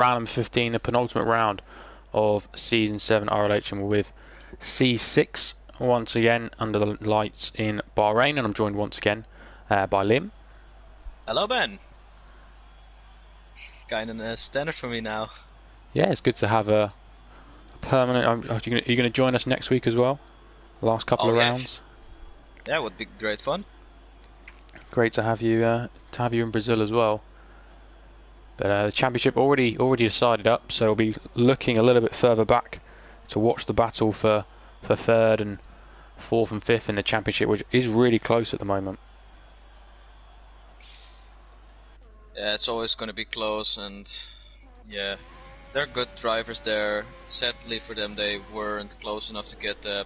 round 15, the penultimate round of Season 7 RLH, and we're with C6 once again under the lights in Bahrain, and I'm joined once again by Liam. Hello, Ben. Kind of a standard for me now. Yeah, it's good to have a permanent. Are you going to join us next week as well? The last couple of rounds. Yeah, it would be great fun. Great to have you in Brazil as well. But the championship already decided up, so we'll be looking a little bit further back to watch the battle for third and fourth and fifth in the championship, which is really close at the moment. Yeah, it's always going to be close, and yeah, they're good drivers there. Sadly for them, they weren't close enough to get the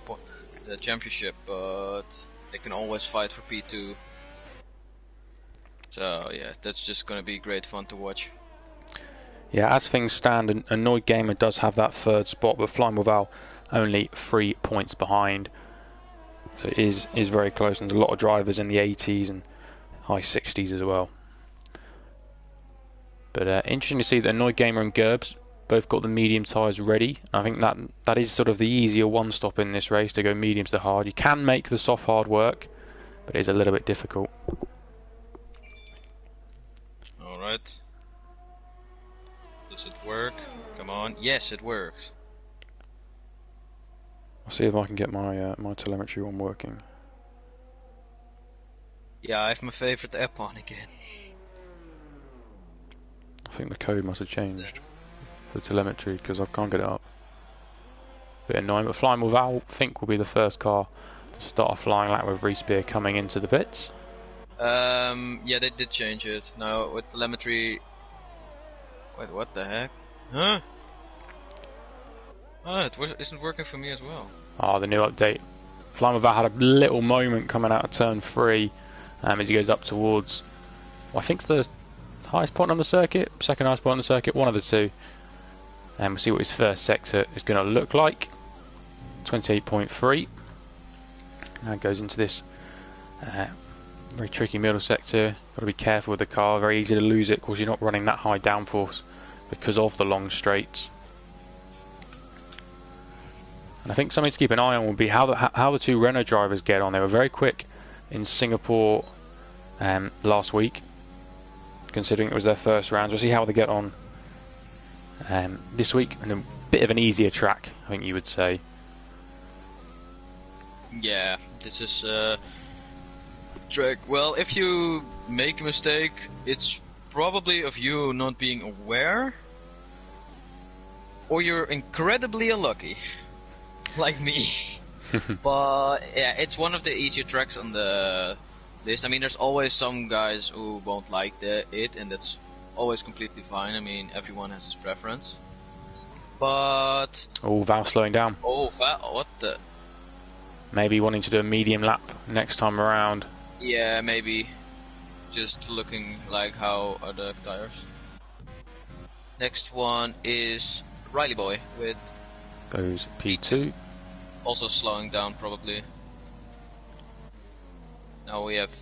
championship, but they can always fight for P2. So yeah, that's just going to be great fun to watch. Yeah, as things stand, Annoyed Gamer does have that third spot, but Flying Without only 3 points behind. So it is very close, and there's a lot of drivers in the 80s and high 60s as well. But interesting to see that Annoyed Gamer and Gerbs both got the medium tyres ready. I think that is sort of the easier one stop in this race, to go mediums to hard. You can make the soft hard work, but it is a little bit difficult. Alright. Does it work? Come on. Yes, it works. I'll see if I can get my my telemetry one working. Yeah, I have my favorite app on again. I think the code must have changed for telemetry because I can't get it up. Bit annoying, but Flying Without, I think, will be the first car to start a flying lap with Reese Beer coming into the pits. Yeah, they did change it. Now with telemetry. Wait, what the heck? Huh? Oh, it isn't working for me as well. Oh, the new update. Flying Without had a little moment coming out of turn 3 as he goes up towards, well, I think it's the highest point on the circuit, second highest point on the circuit, one of the two. And we'll see what his first sector is going to look like. 28.3. Now goes into this very tricky middle sector. Got to be careful with the car. Very easy to lose it because you're not running that high downforce because of the long straights. And I think something to keep an eye on will be how the two Renault drivers get on. They were very quick in Singapore last week, considering it was their first round. We'll see how they get on this week, and a bit of an easier track, I think you would say. Yeah, this is track. Well, if you make a mistake, it's probably of you not being aware, or you're incredibly unlucky, like me. But yeah, it's one of the easier tracks on the list. I mean, there's always some guys who won't like it, and that's always completely fine. I mean, everyone has his preference. But oh, Val slowing down. Oh, Val, what the? Maybe wanting to do a medium lap next time around. Yeah, maybe. Just looking like how are the tires. Next one is Riley Boy with goes P2. Also slowing down probably. Now we have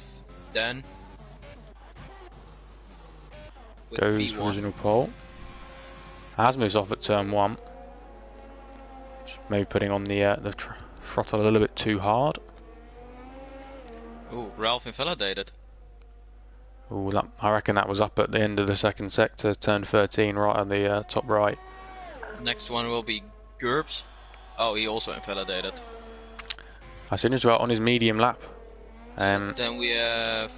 Dan. Goes original pole. Asmu's off at turn 1. Maybe putting on the throttle a little bit too hard. Ooh, Ralph invalidated. Ooh, I reckon that was up at the end of the second sector, turn 13, right on the top right. Next one will be Gerbs. Oh, he also invalidated. I seen as well on his medium lap. So then we have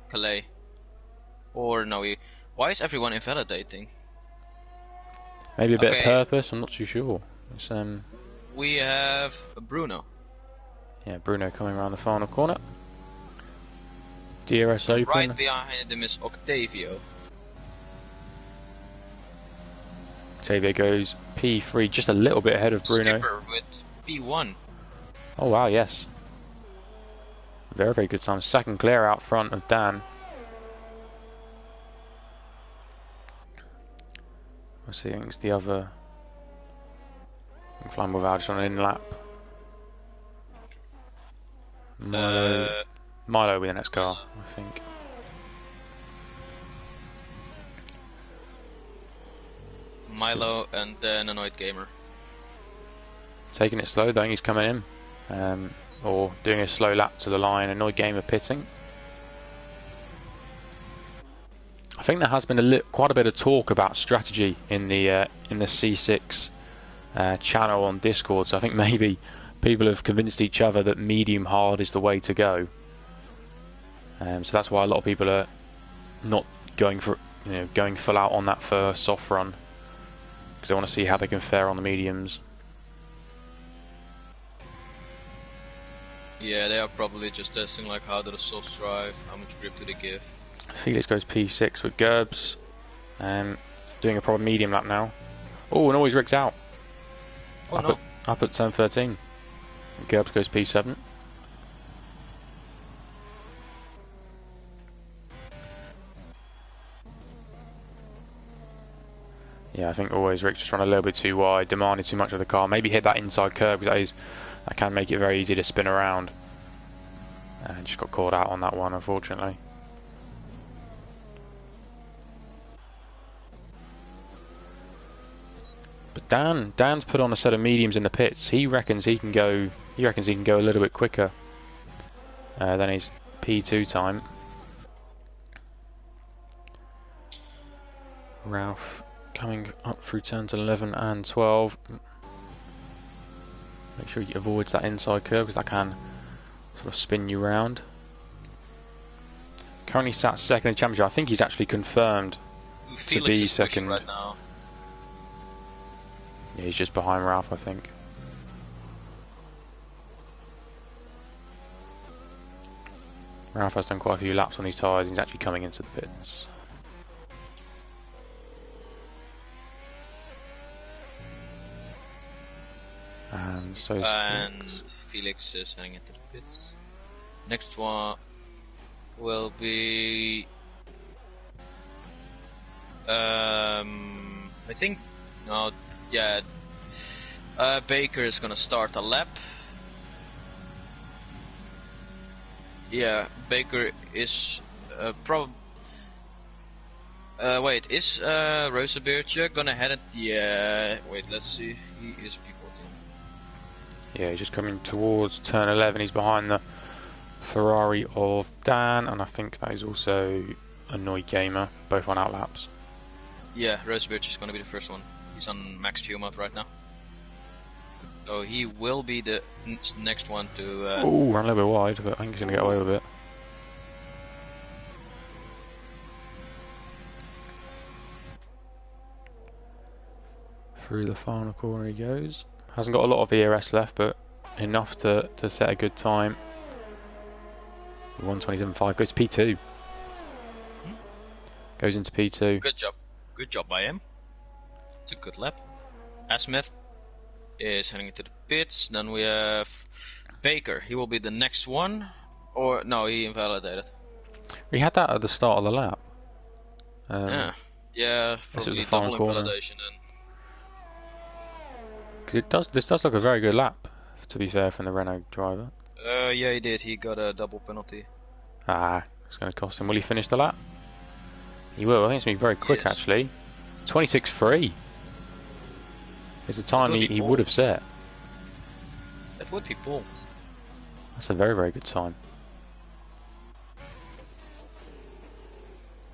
Calais. Or no, why is everyone invalidating? Maybe a bit of purpose, I'm not too sure. It's, we have Bruno. Yeah, Bruno coming around the final corner. DRS open. Right behind him is Octavio. Octavio goes P3, just a little bit ahead of Bruno. Skipper with P1. Oh wow, yes. Very, very good time. Second clear out front of Dan. I see, I think it's the other. Flying Without just on an in lap. Milo will be the next car, I think. Milo, and then Annoyed Gamer. Taking it slow, though, he's coming in. Or doing a slow lap to the line. Annoyed Gamer pitting. I think there has been quite a bit of talk about strategy in the C6 channel on Discord, so I think maybe people have convinced each other that medium hard is the way to go. So that's why a lot of people are not going for, going full out on that first soft run, because they want to see how they can fare on the mediums. Yeah, they are probably just testing like how do the softs drive, how much grip do they give. Felix goes P6 with Gerbs, doing a proper medium lap now. Oh, and always rigs out. Oh no. Up at turn 13. Gerbs goes P7. Yeah, I think always Rick's just run a little bit too wide, demanded too much of the car. Maybe hit that inside curb, because that can make it very easy to spin around. And just got caught out on that one, unfortunately. But Dan's put on a set of mediums in the pits. He reckons he can go. He reckons he can go a little bit quicker than his P2 time. Ralph coming up through turns 11 and 12. Make sure he avoids that inside curve, because that can sort of spin you round. Currently sat second in the championship. I think he's actually confirmed to be second. Right now. Yeah, he's just behind Ralph, I think. Ralph has done quite a few laps on his tyres. He's actually coming into the pits. And so Felix is heading into the pits. Next one will be I think Baker is gonna start a lap. Yeah, Baker is wait, is Rosebeertje gonna head it? Yeah, wait, let's see. He is P14. Yeah, he's just coming towards turn 11. He's behind the Ferrari of Dan, and I think that is also Annoyed Gamer, both on outlaps. Yeah, Rosebeertje is gonna be the first one. He's on max fuel mode right now. So he will be the next one to... Oh, ran a little bit wide, but I think he's going to get away with it. Through the final corner he goes. Hasn't got a lot of ERS left, but enough to set a good time. 1:27.5 goes to P2. Goes into P2. Good job. Good job by him. It's a good lap. Asmith is heading into the pits. Then we have Baker. He will be the next one. Or, no, he invalidated. We had that at the start of the lap. Yeah, probably double invalidation then. Because this does look a very good lap, to be fair, from the Renault driver. Yeah, he did. He got a double penalty. It's going to cost him. Will he finish the lap? He will. I think it's going to be very quick, actually. 26.3 is the time he would have set. That would be cool. That's a very, very good time.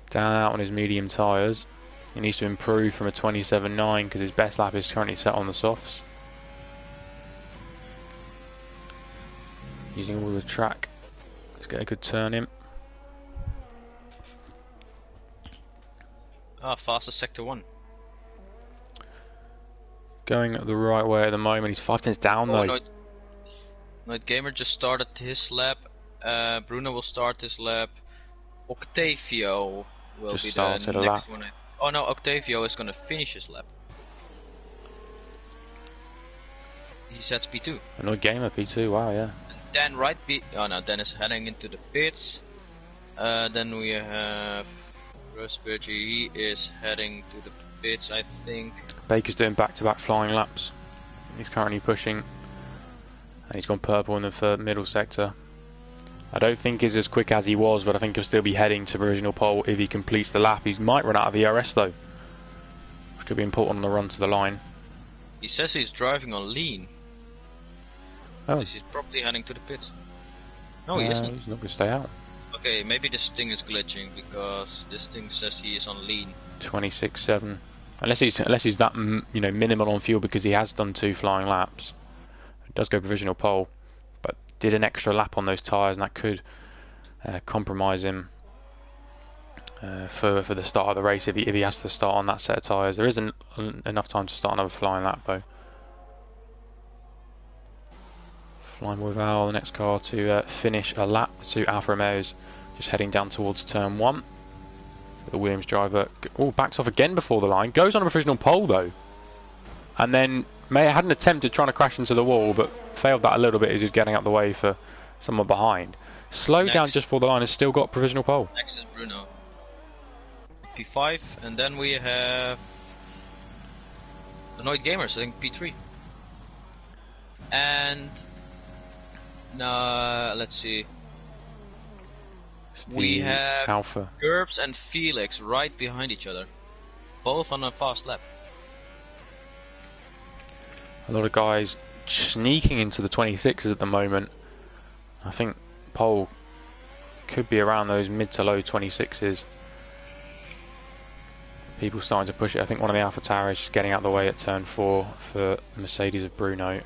Down out on his medium tyres. He needs to improve from a 27.9 because his best lap is currently set on the softs. Using all the track. Let's get a good turn in. Fastest sector 1. Going the right way at the moment. He's 5 tenths down though. Annoyed Gamer just started his lap. Bruno will start his lap. Octavio will just be started the a next lap. one. Oh no, Octavio is gonna finish his lap. He sets P2. Annoyed Gamer P2, wow, yeah. And Dan Dan is heading into the pits. Then we have Rosebeertje. He is heading to the pits, I think. Baker's doing back-to-back flying laps. He's currently pushing, and he's gone purple in the middle sector. I don't think he's as quick as he was, but I think he'll still be heading to provisional pole if he completes the lap. He might run out of ERS though, which could be important on the run to the line. He says he's driving on lean. Oh. He's probably heading to the pits. No, he isn't. He's not going to stay out. Okay, maybe this thing is glitching because this thing says he is on lean. 26.7. Unless he's that minimal on fuel because he has done 2 flying laps. It does go provisional pole, but did an extra lap on those tyres, and that could compromise him for the start of the race if he has to start on that set of tyres. There isn't enough time to start another flying lap though. Flying with Al, the next car to finish a lap. The 2 Alfa Romeos just heading down towards turn 1. The Williams driver backs off again before the line, goes on a provisional pole though, and then had an attempt at trying to crash into the wall, but failed that a little bit as he's getting out the way for someone behind. Slowed down just before the line, has still got provisional pole. Next is Bruno. P5, and then we have Annoyed Gamers, I think P3. And let's see. We have Alpha. Gerbs and Felix right behind each other, both on a fast lap. A lot of guys sneaking into the 26s at the moment. I think pole could be around those mid to low 26s. People starting to push it. I think one of the Alpha Tauri is just getting out of the way at turn 4 for Mercedes of Bruno.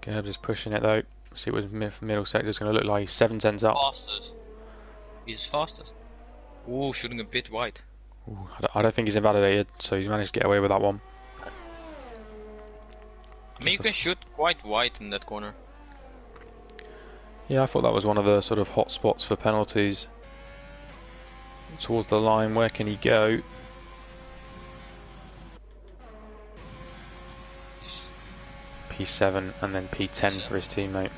Gerbs is pushing it though. See what his middle sector is going to look like. He's 7/10 up. Fastest. He's fastest. Ooh, shooting a bit wide. Ooh, I don't think he's invalidated, so he's managed to get away with that one. I mean, you can shoot quite wide in that corner. Yeah, I thought that was one of the sort of hot spots for penalties. Towards the line, where can he go? P7 and then P10 for his teammate.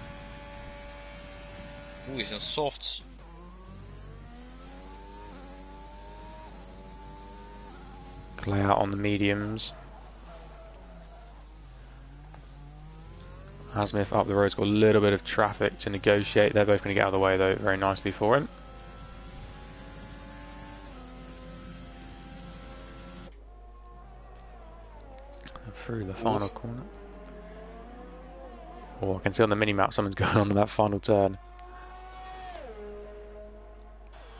Ooh, he's in softs. Lay out on the mediums. Asmith up the road's got a little bit of traffic to negotiate. They're both going to get out of the way though, very nicely for him. And through the final corner. Oh, I can see on the mini-map someone's going on in that final turn.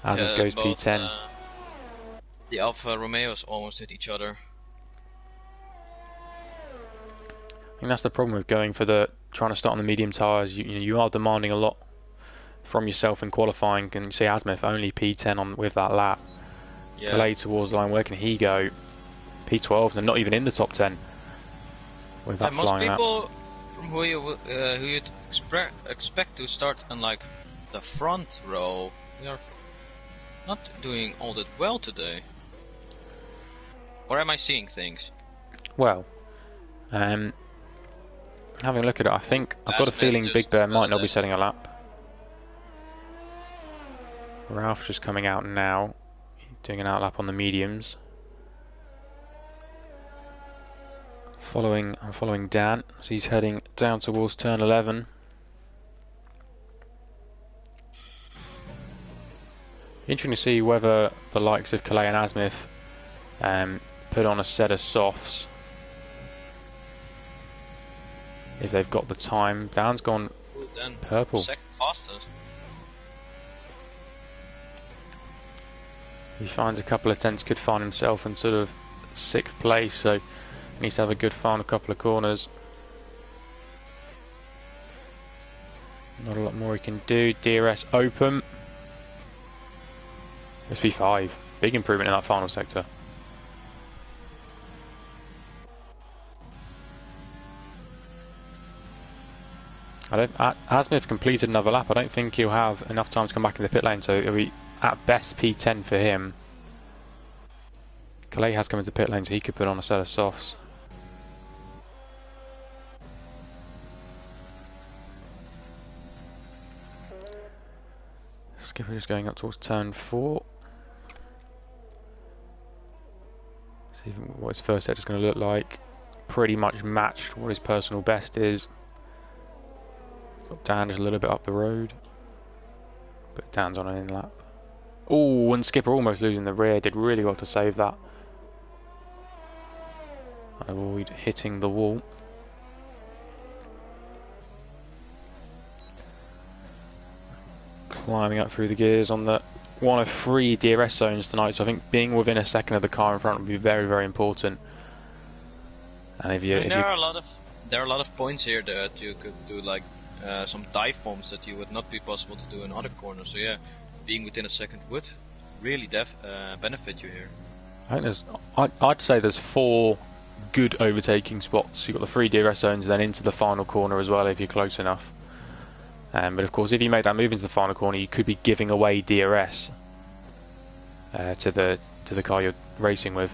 Asmith goes both, P10. The Alfa Romeos almost hit each other. I think that's the problem with going for trying to start on the medium tyres. You are demanding a lot from yourself in qualifying. And you see Asmith only P10 with that lap. Yeah. Calais towards the line, where can he go? P12, and not even in the top 10 with that most flying people lap. from who you'd expect to start in like the front row, they are not doing all that well today. Or am I seeing things? Well, having a look at it, I think I've got a feeling Big Bear might not be setting a lap. Ralph's just coming out now, doing an outlap on the mediums. I'm following Dan, so he's heading down towards turn 11. Interesting to see whether the likes of Calais and Asmith put on a set of softs. If they've got the time. Dan's gone purple. Second fastest. He finds a couple of tenths, could find himself in sort of 6th place, so he needs to have a good final couple of corners. Not a lot more he can do. DRS open. SP5. Big improvement in that final sector. Asmith completed another lap. I don't think he'll have enough time to come back in the pit lane, so it'll be at best P10 for him. Calais has come into pit lane, so he could put on a set of softs. Skipper just going up towards turn 4. See what his first set is going to look like. Pretty much matched what his personal best is. Got Dan just a little bit up the road, but Dan's on an in lap. Oh, and Skipper almost losing the rear. Did really well to save that. Avoid hitting the wall. Climbing up through the gears on the one of 3 DRS zones tonight, so I think being within a second of the car in front will be very, very important. And if you, there are a lot of points here that you could do, like some dive bombs that you would not be possible to do in other corners. So yeah, being within a second would really benefit you here. I think there's, I'd say there's 4 good overtaking spots. You've got the 3 DRS zones, and then into the final corner as well if you're close enough. But of course, if you make that move into the final corner, you could be giving away DRS to the car you're racing with.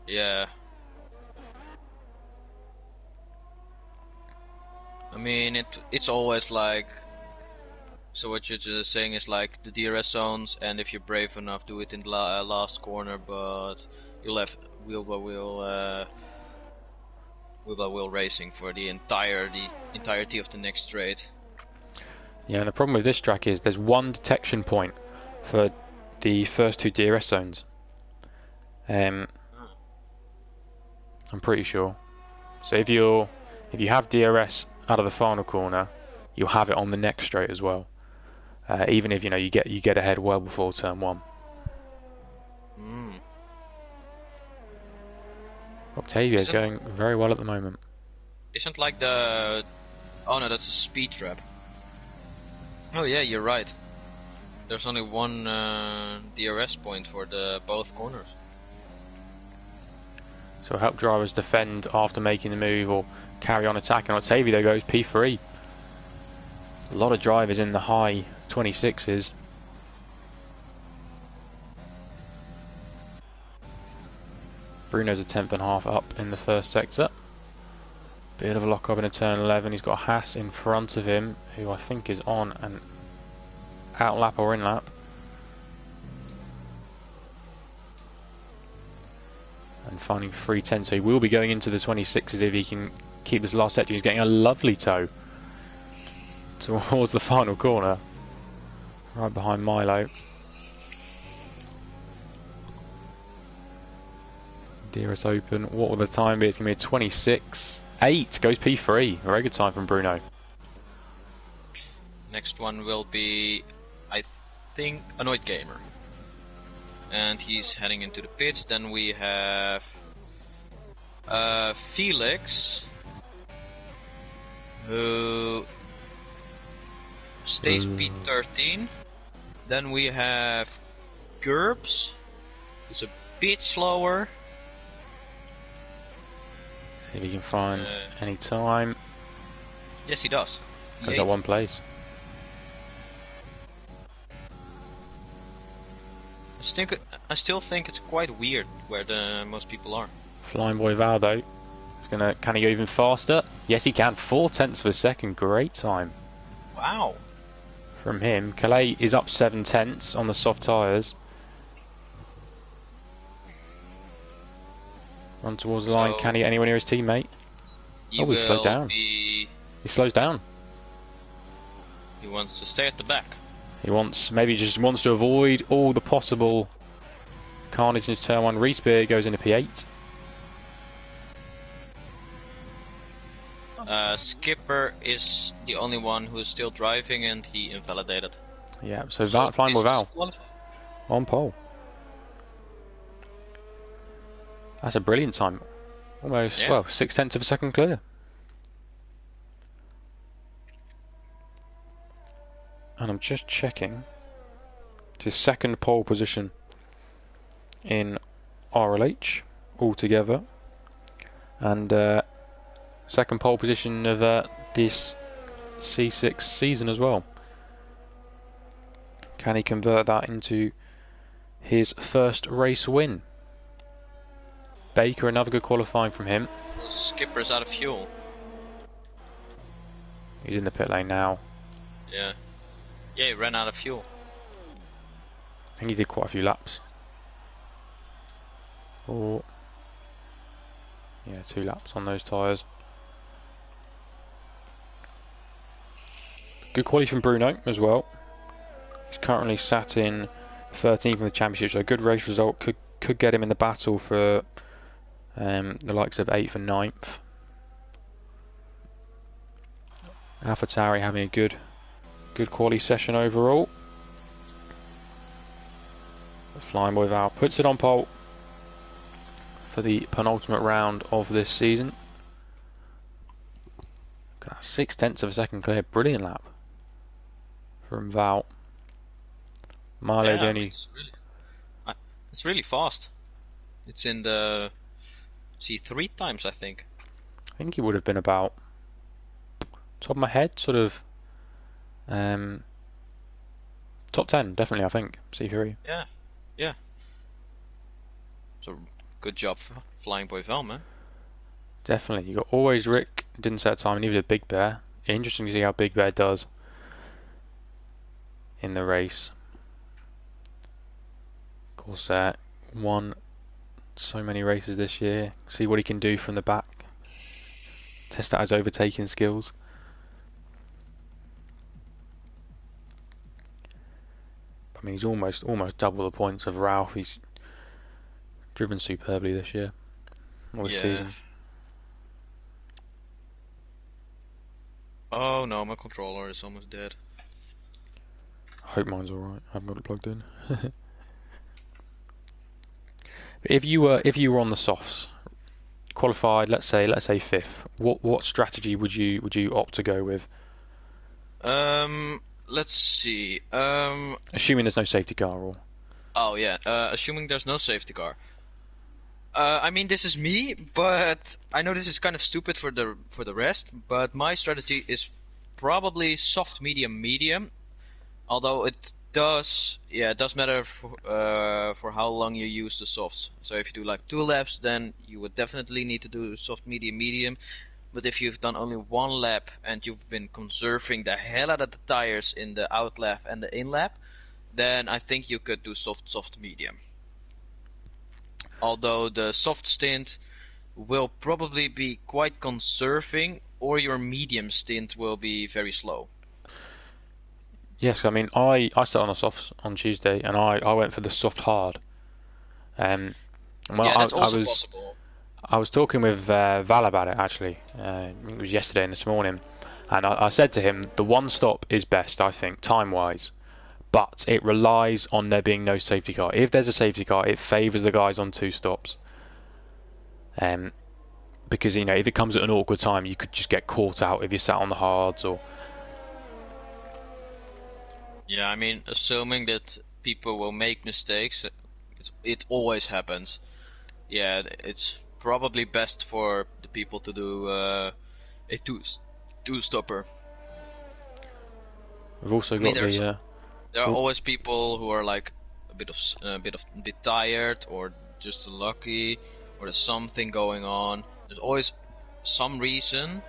Yeah. I mean, it's always like. So what you're just saying is like the DRS zones, and if you're brave enough, do it in the last corner, but you'll have wheel by wheel racing for the entirety of the next straight. Yeah, and the problem with this track is there's 1 detection point for the first 2 DRS zones. I'm pretty sure. So if you have DRS out of the final corner, you'll have it on the next straight as well. Even if you get ahead well before turn 1. Octavia's going very well at the moment. Isn't like the... Oh no, that's a speed trap. Oh yeah, you're right. There's only 1 DRS point for both corners. So help drivers defend after making the move or carry on attacking. Octavia though goes P3. A lot of drivers in the high 26s. Bruno's a 10th and a half up in the first sector. Bit of a lock up in a turn 11. He's got Haas in front of him, who I think is on an out lap or in lap. And finding 310, so he will be going into the 26s if he can keep this last sector. He's getting a lovely tow towards the final corner, right behind Milo. DRS open. What will the time be? It's going to be a 26.8. Goes P3. A very good time from Bruno. Next one will be, I think, Annoyed Gamer. And he's heading into the pits. Then we have Felix, who stays P13. Then we have Gerbs, who's a bit slower. See if he can find any time. Yes, he does. Goes at 1 place. I still think it's quite weird where most people are. Flying Boy Val though, can he go even faster? Yes, he can. 0.4 of a second. Great time. Wow. From him. Calais is up 0.7 on the soft tyres. Run towards the line. Can he get anywhere near his teammate? Oh, he slowed down. He slows down. He wants to stay at the back. Maybe just wants to avoid all the possible carnage in turn 1. Reese Beer goes into P8. Skipper is the only one who is still driving, and he invalidated. Yeah, so flying with Val on pole. That's a brilliant time. Almost, well, 0.6 of a second clear. And I'm just checking his second pole position in RLH altogether, and second pole position of this C6 season as well. Can he convert that into his first race win? Baker, another good qualifying from him. Skipper's out of fuel. He's in the pit lane now. Yeah. Yeah, he ran out of fuel. I think he did quite a few laps. Oh. Yeah, 2 laps on those tyres. Good quality from Bruno as well. He's currently sat in 13th in the championship, so a good race result could get him in the battle for the likes of 8th and 9th. AlphaTauri having a good quality session overall. Flying Boy Val puts it on pole for the penultimate round of this season. 0.6 of a second clear, brilliant lap from Val. Milo the only... It's really fast. It's in the... see, 3 times I think. I think he would have been about, top of my head, sort of top 10, definitely, I think, C3. Yeah. So, good job for Flying Boy Val, man. Definitely. You got Always Rick, didn't set a time, and neither did Big Bear. Interesting to see how Big Bear does in the race. Of course, won so many races this year. See what he can do from the back. Test out his overtaking skills. I mean, he's almost double the points of Ralph. He's driven superbly this year, or this season. Oh no, my controller is almost dead. I hope mine's alright. I haven't got it plugged in. If you were on the softs, qualified, let's say 5th, what strategy would you opt to go with? Let's see. Assuming there's no safety car, or... Oh yeah, assuming there's no safety car. I mean, this is me, but I know this is kind of stupid for the rest. But my strategy is probably soft, medium, medium. Although it does matter for how long you use the softs. So if you do like 2 laps, then you would definitely need to do soft, medium, medium. But if you've done only 1 lap and you've been conserving the hell out of the tires in the out lap and the in lap, then I think you could do soft, soft, medium. Although the soft stint will probably be quite conserving, or your medium stint will be very slow. Yes, I mean, I started on the softs on Tuesday, and I went for the soft hard. Well, yeah, that's also possible. I was talking with Val about it, actually. It was yesterday and this morning. And I said to him, the one stop is best, I think, time-wise. But it relies on there being no safety car. If there's a safety car, it favours the guys on 2 stops. Because, you know, if it comes at an awkward time, you could just get caught out if you sat on the hards or... Yeah, I mean, assuming that people will make mistakes, it always happens. Yeah, it's probably best for the people to do a two-stopper. We've also got there are always people who are like a bit tired, or just lucky, or there's something going on. There's always some reason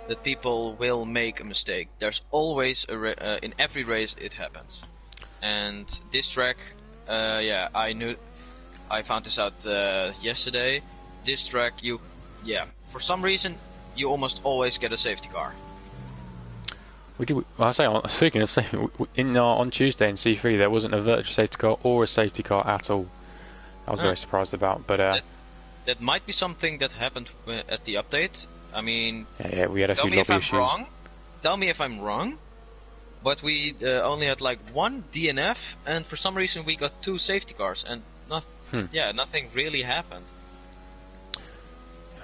that people will make a mistake. There's always in every race it happens. And this track, I found this out yesterday. This track, for some reason, you almost always get a safety car. Speaking of safety, on Tuesday in C3 there wasn't a virtual safety car or a safety car at all. I was very surprised about, but that might be something that happened at the update. I mean, we had a few lobby issues. Tell me if I'm wrong, but we only had like 1 DNF, and for some reason we got 2 safety cars, and nothing really happened.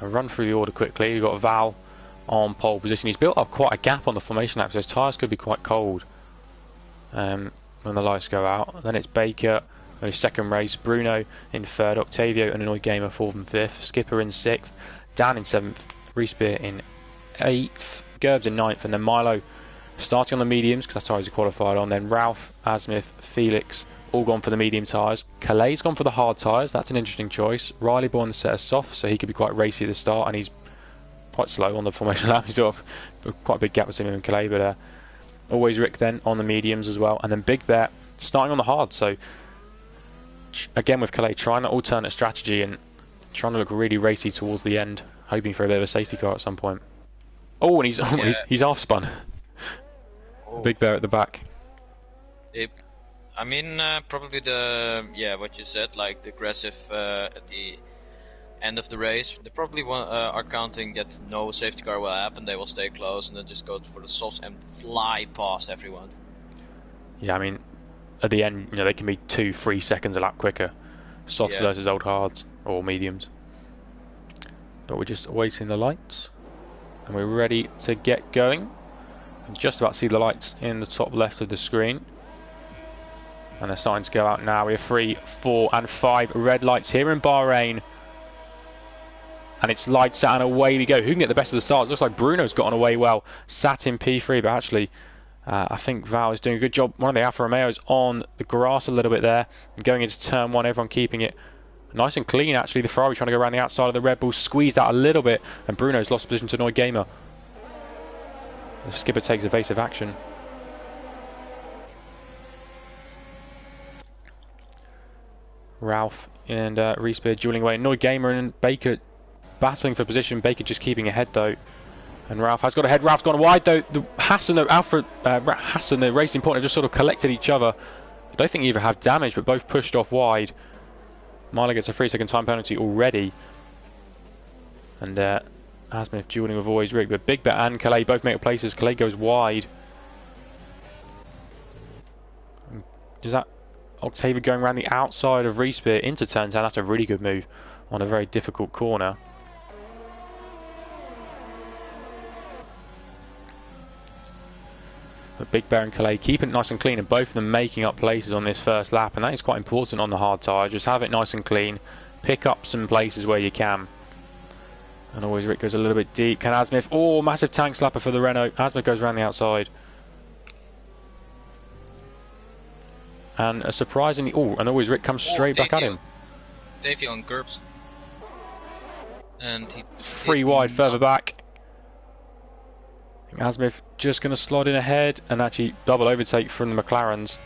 I'll run through the order quickly. You've got Val on pole position. He's built up quite a gap on the formation lap, so his tyres could be quite cold when the lights go out. Then it's Baker in his second race, Bruno in 3rd, Octavio and Annoyed Gamer 4th and 5th, Skipper in 6th, Dan in 7th, Reese Beer in 8th, Gerbs in 9th, and then Milo starting on the mediums because that's how he's qualified on. Then Ralph, Asmith, Felix all gone for the medium tyres. Calay's gone for the hard tyres. That's an interesting choice. Riley Bourne set us soft, so he could be quite racy at the start, and he's quite slow on the formation lap. He's got quite a big gap between him and Calais, but Always Rick then on the mediums as well, and then Big Bear starting on the hard. So again with Calais trying that alternate strategy and trying to look really racy towards the end, hoping for a bit of a safety car at some point. Oh, and he's half spun. Oh. Big Bear at the back. I mean, probably what you said, like the aggressive at the end of the race. They probably are counting that no safety car will happen. They will stay close and then just go for the softs and fly past everyone. Yeah, I mean, at the end, they can be 2-3 seconds a lap quicker. Softs versus old hards or mediums. But we're just awaiting the lights, and we're ready to get going. I'm just about to see the lights in the top left of the screen. And they're starting to go out now. We have 3, 4 and 5 red lights here in Bahrain. And it's lights out and away we go. Who can get the best of the start? Looks like Bruno's gotten away well. Sat in P3, but actually I think Val is doing a good job. One of the Alfa Romeos on the grass a little bit there. And going into turn 1, everyone keeping it nice and clean actually. The Ferrari trying to go around the outside of the Red Bull. Squeezed out a little bit. And Bruno's lost position to Neugamer. The skipper takes evasive action. Ralph and Reesbeard dueling away. Neugamer and Baker battling for position. Baker just keeping ahead though. And Ralph has got ahead. Ralph's gone wide though. Hassan, the racing partner, just sort of collected each other. I don't think either have damage, but both pushed off wide. Myler gets a 3-second time penalty already. And Asmith dueling with Always Rick. But Big Bet and Calais both make places. Calais goes wide. Is that Octavia going around the outside of Reespear into turn 10? That's a really good move on a very difficult corner. But Big Bear and Calais keeping it nice and clean, and both of them making up places on this first lap, and that is quite important on the hard tyre. Just have it nice and clean, pick up some places where you can. And Always Rick goes a little bit deep. Can Asmith? Oh, massive tank slapper for the Renault. Asmith goes around the outside. And a surprisingly... Oh, and Always Rick comes straight back at him. Davey on Gerbs. And he... 3 wide further back. Asmith just going to slide in ahead and actually double overtake from the McLarens.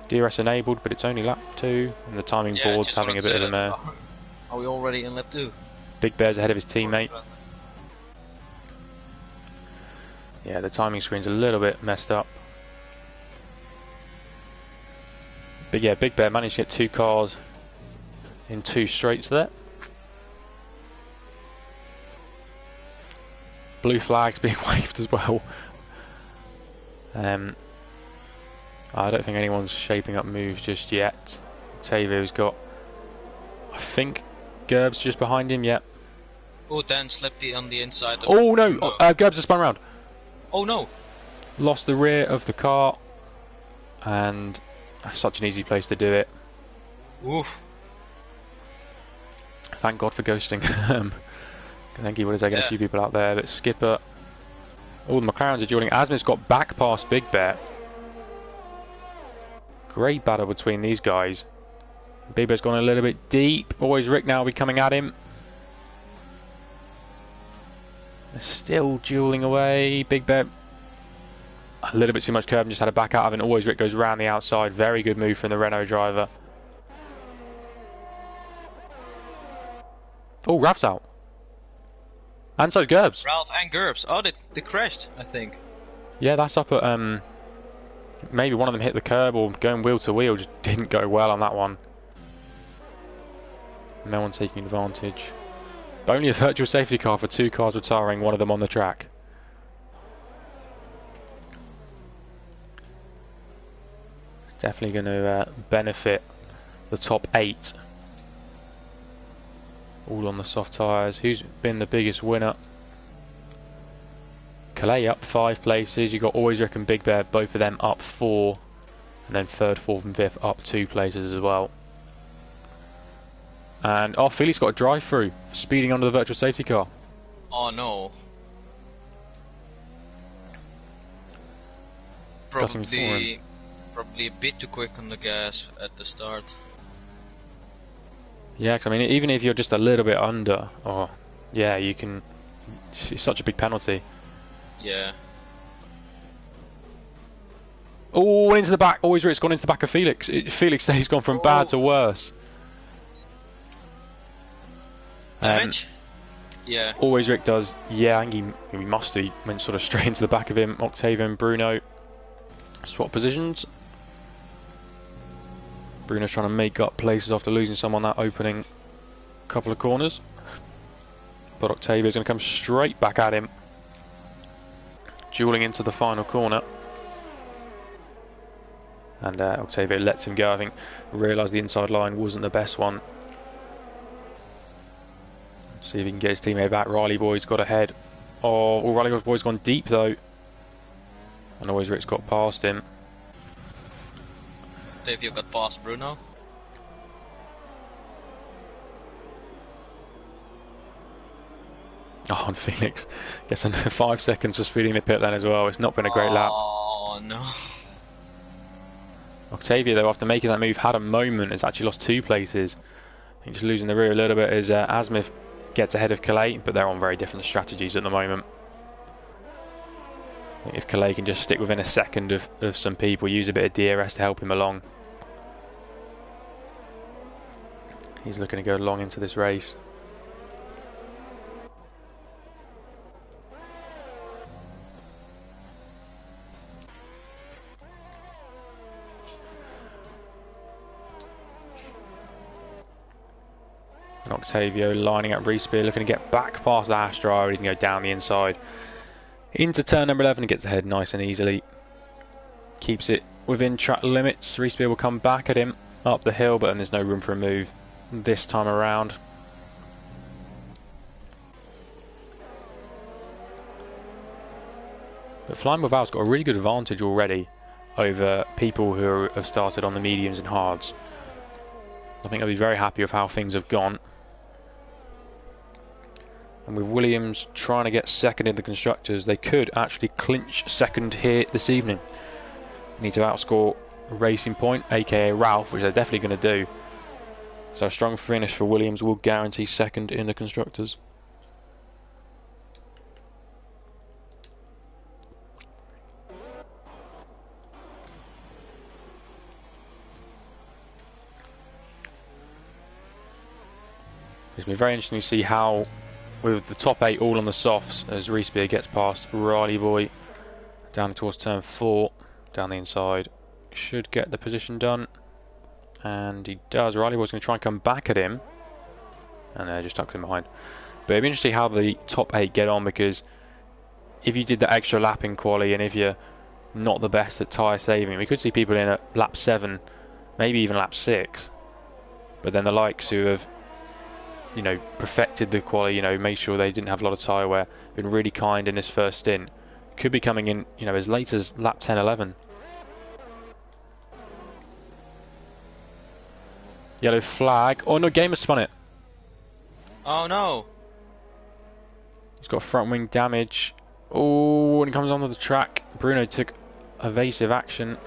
DRS enabled, but it's only lap 2. And the timing board's having a bit of a mare. Are we already in lap 2? Big Bear's ahead of his teammate. Yeah, the timing screen's a little bit messed up. But yeah, Big Bear managed to get 2 cars in 2 straights there. Blue flags being waved as well. I don't think anyone's shaping up moves just yet. Octavio's got, I think, Gerbs just behind him, yep. Oh, Dan slipped on the inside of... Oh no! Gerbs has spun around. Oh no! Lost the rear of the car, and such an easy place to do it. Oof. Thank God for ghosting. I think he would have taken a few people out there, but Skipper... Oh, the McLarens are dueling. Asmith's got back past Big Bear. Great battle between these guys. Big Bear's gone a little bit deep. Always Rick now will be coming at him. They're still dueling away. Big Bear... A little bit too much curve and just had a back out of it. Always Rick goes round the outside. Very good move from the Renault driver. Oh, Ralph's out. And so's Gerbs. Ralph and Gerbs. Oh, they crashed, I think. Yeah, that's up at... maybe one of them hit the curb or going wheel to wheel. Just didn't go well on that one. No one taking advantage. But only a virtual safety car for 2 cars retiring, one of them on the track. It's definitely going to benefit the top 8. All on the soft tyres. Who's been the biggest winner? Calais up 5 places. You've got Always Rick and Big Bear, both of them up 4. And then 3rd, 4th and 5th up 2 places as well. And oh, Philly's got a drive-through, speeding under the virtual safety car. Oh no. Probably a bit too quick on the gas at the start. Yeah, because I mean, even if you're just a little bit under, oh, yeah, you can... It's such a big penalty. Yeah. Oh, into the back. Always Rick's gone into the back of Felix. Felix has gone from bad to worse. Damage? Yeah. Always Rick does. Yeah, I think he must have. He went sort of straight into the back of him. Octavio and Bruno swap positions. Bruno's trying to make up places after losing some on that opening couple of corners. But Octavio's going to come straight back at him. Dueling into the final corner. And Octavio lets him go. I think realised the inside line wasn't the best one. See if he can get his teammate back. Riley Boy's got ahead. Oh, Riley Boy's gone deep though. And always Rick's got past him. Octavio got past Bruno. Oh, and Felix gets under 5 seconds for speeding the pit lane as well. It's not been a great lap. Oh no. Octavio, though, after making that move, had a moment. Has actually lost 2 places. I think just losing the rear a little bit as Asmith gets ahead of Calais, but they're on very different strategies at the moment. I think if Calais can just stick within a second of some people, use a bit of DRS to help him along. He's looking to go long into this race. And Octavio lining up Reespear, looking to get back past the Hash driver. He can go down the inside into turn number 11 and gets ahead nice and easily. Keeps it within track limits. Reespear will come back at him up the hill, but then there's no room for a move this time around. But Flying Without's got a really good advantage already over people who have started on the mediums and hards. I think I'll be very happy with how things have gone. And with Williams trying to get second in the constructors, they could actually clinch second here this evening. They need to outscore Racing Point, aka Ralph, which they're definitely going to do. So a strong finish for Williams will guarantee second in the constructors. It's been very interesting to see how, with the top 8 all on the softs, as Reespear gets past Riley Boy down towards turn 4, down the inside, should get the position done, and he does. Riley Boy's going to try and come back at him, and just tucks him behind. But it'll be interesting how the top 8 get on, because if you did the extra lap in quali, and if you're not the best at tyre saving, we could see people in at lap 7, maybe even lap 6, but then the likes who have, you know, perfected the quali, you know, made sure they didn't have a lot of tyre wear, been really kind in this first stint, could be coming in, you know, as late as lap 10, 11. Yellow flag. Oh no, Gamer spun it. Oh no. He's got front wing damage. Oh, and he comes onto the track. Bruno took evasive action.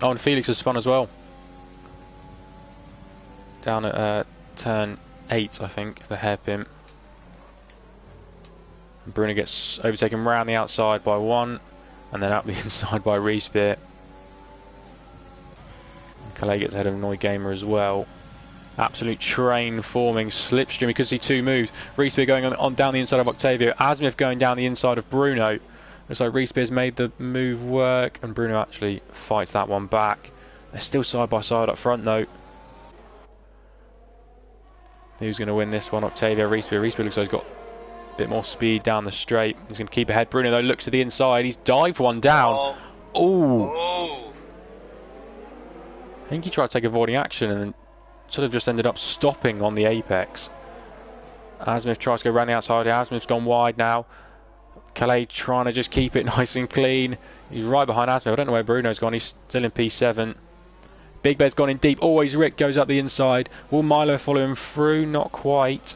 Oh, and Felix has spun as well. Down at turn 8, I think, the hairpin. And Bruno gets overtaken round the outside by 1, and then up the inside by Reespear. Calais gets ahead of Noi Gamer as well. Absolute train forming slipstream. We could see 2 moves. Reespear going on down the inside of Octavio. Asmith going down the inside of Bruno. Looks like Reespear's made the move work, and Bruno actually fights that one back. They're still side by side up front though. Who's going to win this one? Octavio, Reespear. Reespear looks like he's got a bit more speed down the straight. He's going to keep ahead. Bruno though looks to the inside. He's dived one down. Oh. I think he tried to take avoiding action and sort of just ended up stopping on the apex. Asmith tries to go around the outside. Asmith's gone wide now. Calais trying to just keep it nice and clean. He's right behind Asmith. I don't know where Bruno's gone. He's still in P7. Big Bed's gone in deep. Always Rick goes up the inside. Will Milo follow him through? Not quite.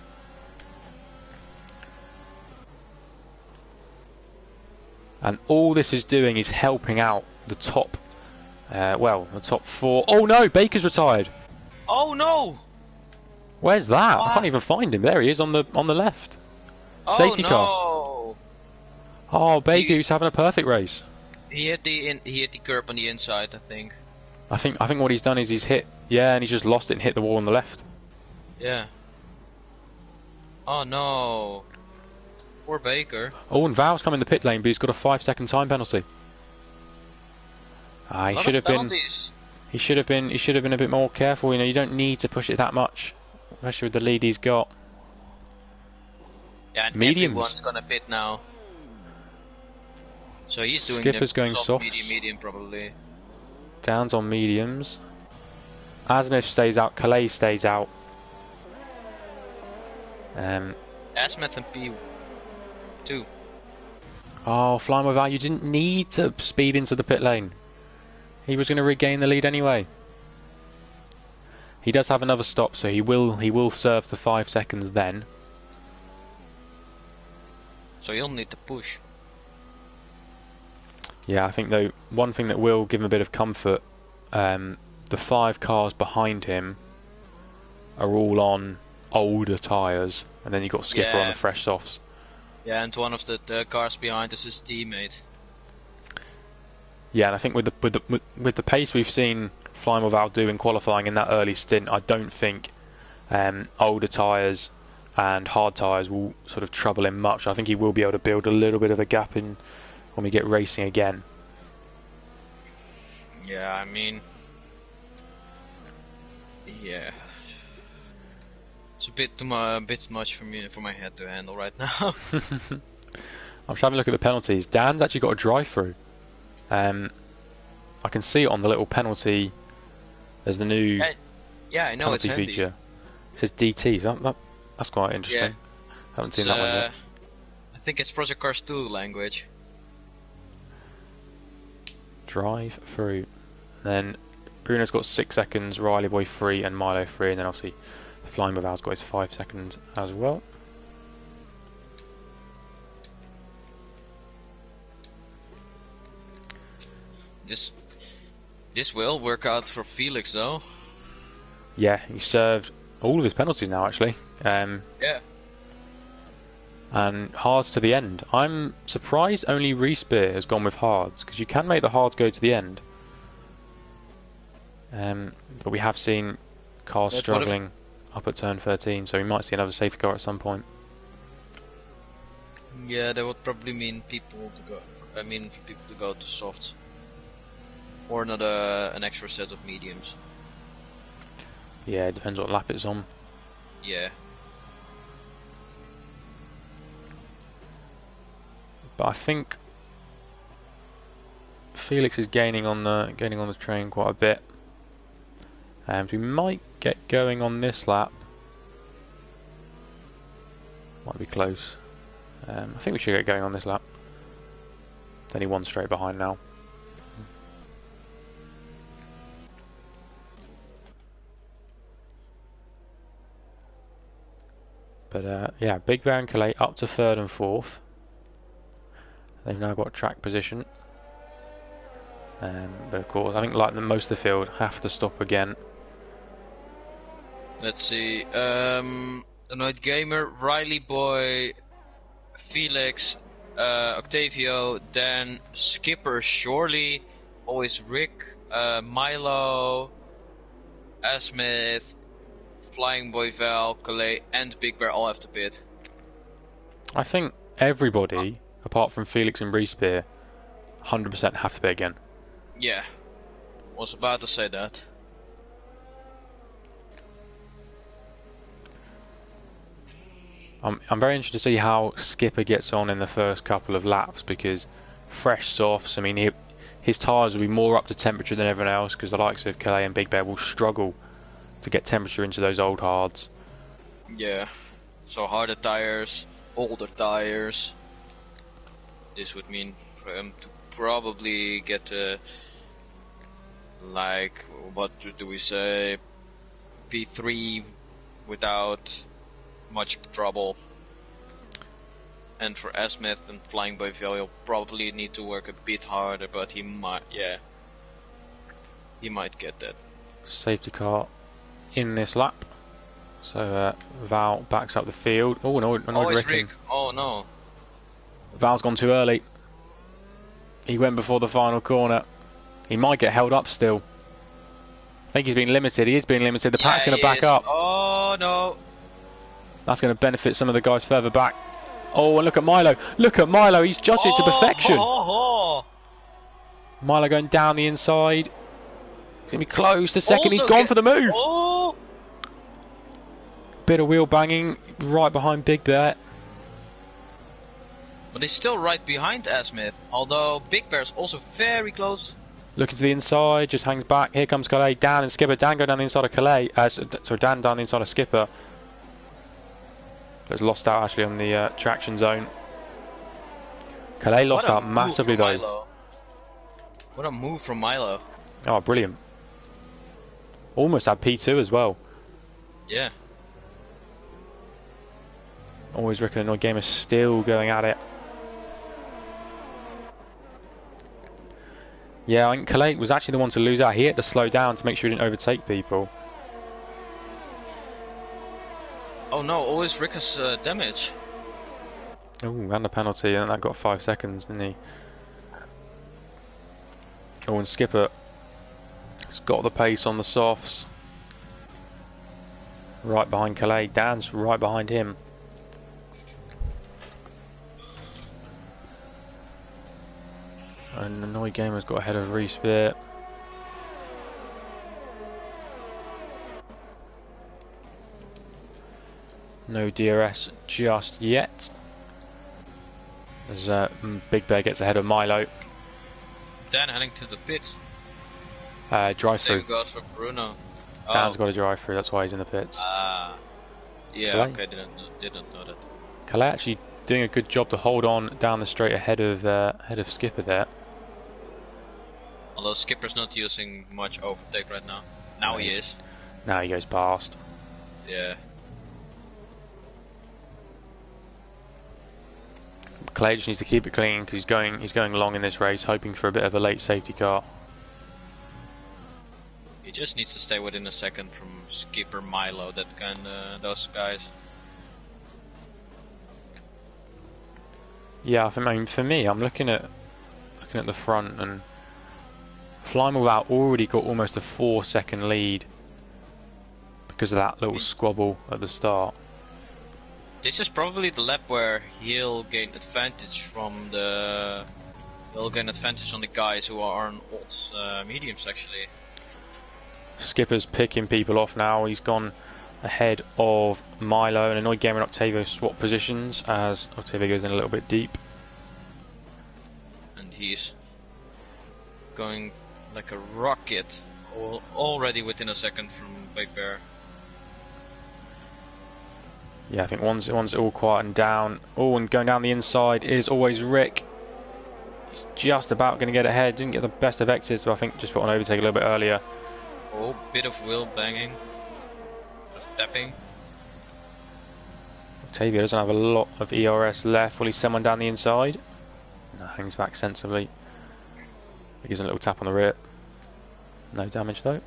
And all this is doing is helping out the top, the top 4. Oh no, Baker's retired. Oh no! Where's that? What? I can't even find him. There he is on the left. Safety car. Oh, Baker, who's having a perfect race. He hit the curb on the inside, I think. I think what he's done is he's hit, yeah, and he's just lost it and hit the wall on the left. Yeah. Oh no. Poor Baker. Oh, and Val's come in the pit lane, but he's got a 5-second time penalty. Ah, he should have been. He should have been. He should have been a bit more careful. You know, you don't need to push it that much, especially with the lead he's got. Yeah, and mediums. Everyone's gonna pit now. So he's doing Skipper's the going soft. medium probably. Down's on mediums. Asmith stays out. Calais stays out. Asmith and P2. Oh, flying without. You didn't need to speed into the pit lane. He was going to regain the lead anyway. He does have another stop, so he will serve the 5 seconds then. So he'll need to push. Yeah, I think though one thing that will give him a bit of comfort, the 5 cars behind him are all on older tyres, and then you've got Skipper on the fresh softs. Yeah, and one of the cars behind is his teammate. Yeah, and I think with the pace we've seen Flying Without do in qualifying in that early stint, I don't think older tyres and hard tyres will sort of trouble him much. I think he will be able to build a little bit of a gap in when we get racing again. Yeah, I mean, yeah, it's a bit much for me, for my head to handle right now. I'm just having a look at the penalties. Dan's actually got a drive through. I can see it on the little penalty. There's the new yeah, I know penalty it's handy. feature. It says DT. So that's quite interesting. Haven't seen that one yet. I think it's Project Cars 2 language. Drive through. Then Bruno's got 6 seconds, Riley Boy 3 and Milo 3, and then obviously Flying Without's got his 5 seconds as well. This will work out for Felix though. Yeah, he served all of his penalties now actually. Yeah. And hards to the end. I'm surprised only Respear has gone with hards, because you can make the hards go to the end. But we have seen cars struggling up at turn 13, so we might see another safety car at some point. Yeah, that would probably mean people to go. For people to go to softs, or an extra set of mediums. Yeah, it depends what lap it's on. Yeah. But I think Felix is gaining on the train quite a bit. And we might get going on this lap. Might be close. I think we should get going on this lap. There's only one straight behind now. But yeah, Big Bear and Calais up to 3rd and 4th. They've now got track position. But of course, I think like most of the field have to stop again. Let's see. Annoyed Gamer, Riley Boy, Felix, Octavio, Dan, Skipper, Shorley, always Rick, Milo, Asmith, Flying Boy Val, Calais, and Big Bear all have to pit. I think everybody, apart from Felix and Respear, 100% have to pit again. Yeah, was about to say that. I'm very interested to see how Skipper gets on in the first couple of laps, because fresh softs, I mean, his tyres will be more up to temperature than everyone else, because the likes of Calais and Big Bear will struggle to get temperature into those old hards. Yeah, so harder tyres, older tyres. This would mean for him to probably get like, what do we say, P3 without much trouble. And for Asmith and Flying Boy Val, he'll probably need to work a bit harder, but he might, yeah, he might get that. Safety car in this lap. So Val backs up the field. Oh, no, annoyed Rick. Oh no. Val's gone too early. He went before the final corner. He might get held up still. I think he's been limited. He is being limited. The pack's going to back up. Oh no. That's going to benefit some of the guys further back. Oh, and look at Milo. Look at Milo. He's judged it to perfection. Milo going down the inside. He's going to be close to second. He's gone for the move. Bit of wheel banging right behind Big Bear. But he's still right behind Asmith. Although Big Bear's also very close. Looking to the inside. Just hangs back. Here comes Calais. Dan and Skipper. Dan go down the inside of Calais. Sorry, Dan down the inside of Skipper. Has lost out actually on the traction zone. Calais lost out massively though. Milo. What a move from Milo. Oh, brilliant. Almost had P2 as well. Yeah. Always Rick and Annoyed Gamer still going at it. Yeah, I think Calais was actually the one to lose out. He had to slow down to make sure he didn't overtake people. Oh no, always Rick's damage. Oh, and a penalty, and that got 5 seconds, didn't he? Oh, and Skipper has got the pace on the softs. Right behind Calais. Dan's right behind him. And Annoyed Gamer's got ahead of Reese Beer. No DRS just yet. As Big Bear gets ahead of Milo. Dan heading to the pits. Drive through. Same goes for Bruno. Dan's got a drive through, that's why he's in the pits. Yeah, Calais? okay, didn't know that. Calais actually doing a good job to hold on down the straight ahead of Skipper there. Although Skipper's not using much overtake right now. Now he is. Now he goes past. Yeah. Calais just needs to keep it clean because he's going long in this race, hoping for a bit of a late safety car. He just needs to stay within a second from Skipper, Milo, those guys. Yeah, I mean, for me, I'm looking at the front, and Flying Without already got almost a 4-second lead because of that little squabble at the start. This is probably the lap where he'll gain advantage on the guys who are on old mediums actually. Skipper's picking people off now. He's gone ahead of Milo, and Annoyed Gamer and Octavio swap positions as Octavio goes in a little bit deep. And he's going like a rocket, already within a second from Big Bear. Yeah, I think once it all quietened down. Oh, and going down the inside is always Rick. He's just about going to get ahead. Didn't get the best of exits, so I think just put on overtake a little bit earlier. Oh, bit of wheel banging. Of tapping. Octavio doesn't have a lot of ERS left. Will he send one down the inside? No, hangs back sensibly. He gives him a little tap on the rear. No damage though.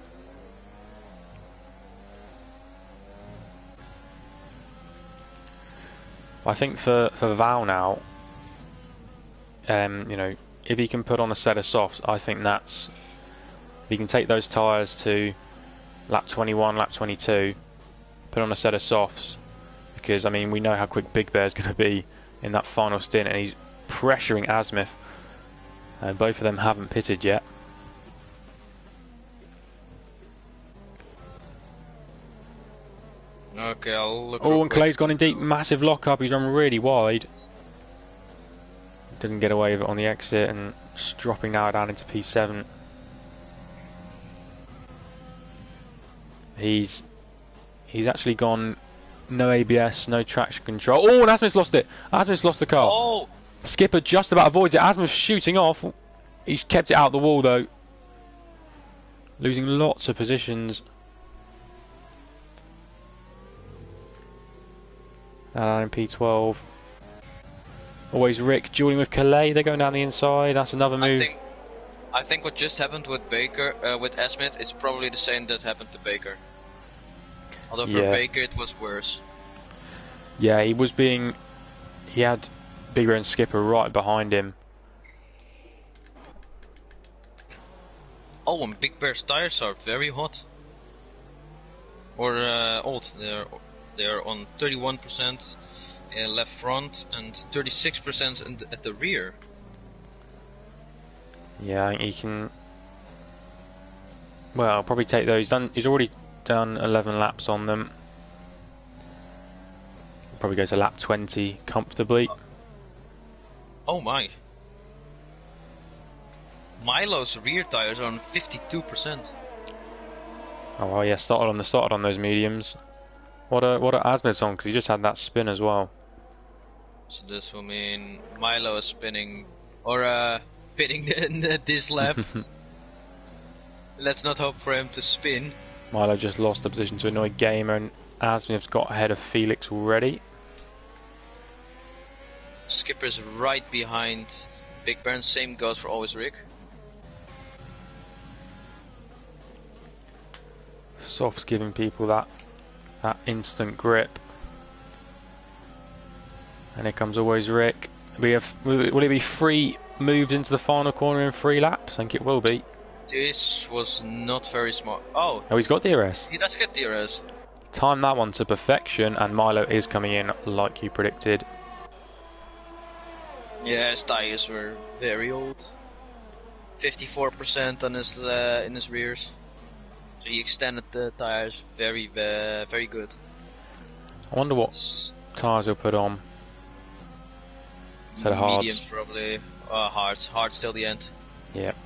I think for Val now, you know, if he can put on a set of softs, I think that's, if he can take those tyres to lap 21, lap 22, put on a set of softs, because I mean we know how quick Big Bear's going to be in that final stint, and he's pressuring Asmith. Both of them haven't pitted yet. Okay, I'll look. Oh, and Clay's gone in deep, massive lock up. He's run really wide. Doesn't get away with it on the exit, and just dropping now down into P7. He's actually gone no ABS, no traction control. Oh, and Asmith's lost it. Asmith's lost the car. Oh. Skipper just about avoids it. Asmith's shooting off. He's kept it out the wall though. Losing lots of positions. Now in P12. Always Rick dueling with Calais. They're going down the inside. That's another move. I think what just happened with with Asmith, it's probably the same that happened to Baker. Although for Baker it was worse. Yeah, he had Bigger and Skipper right behind him. Oh, and Big Bear's tires are very hot. Or old. They're They're on 31% left front and 36% at the rear. Yeah, I think he can. Well, I'll probably take those. He's already done 11 laps on them. Probably go to lap 20 comfortably. Oh my. Milo's rear tires are on 52%. Oh well, yeah, started on those mediums. What are Asmed's on? Because he just had that spin as well. So this will mean Milo is spinning or pitting this lap. Let's not hope for him to spin. Milo just lost the position to Annoy Gamer, and Asmed's got ahead of Felix already. Skipper's right behind Big Baron. Same goes for Always Rick. Soft's giving people that instant grip. And here comes Always Rick. Will it be 3 moves into the final corner in 3 laps? I think it will be. This was not very smart. Oh, he's got DRS. He does get DRS. Time that one to perfection, and Milo is coming in like you predicted. Yeah, his tires were very old. 54% on his in his rears. So he extended the tires very good. I wonder what tyres he'll put on. Instead of hards. Mediums probably. Hards. Hards till the end. Yep.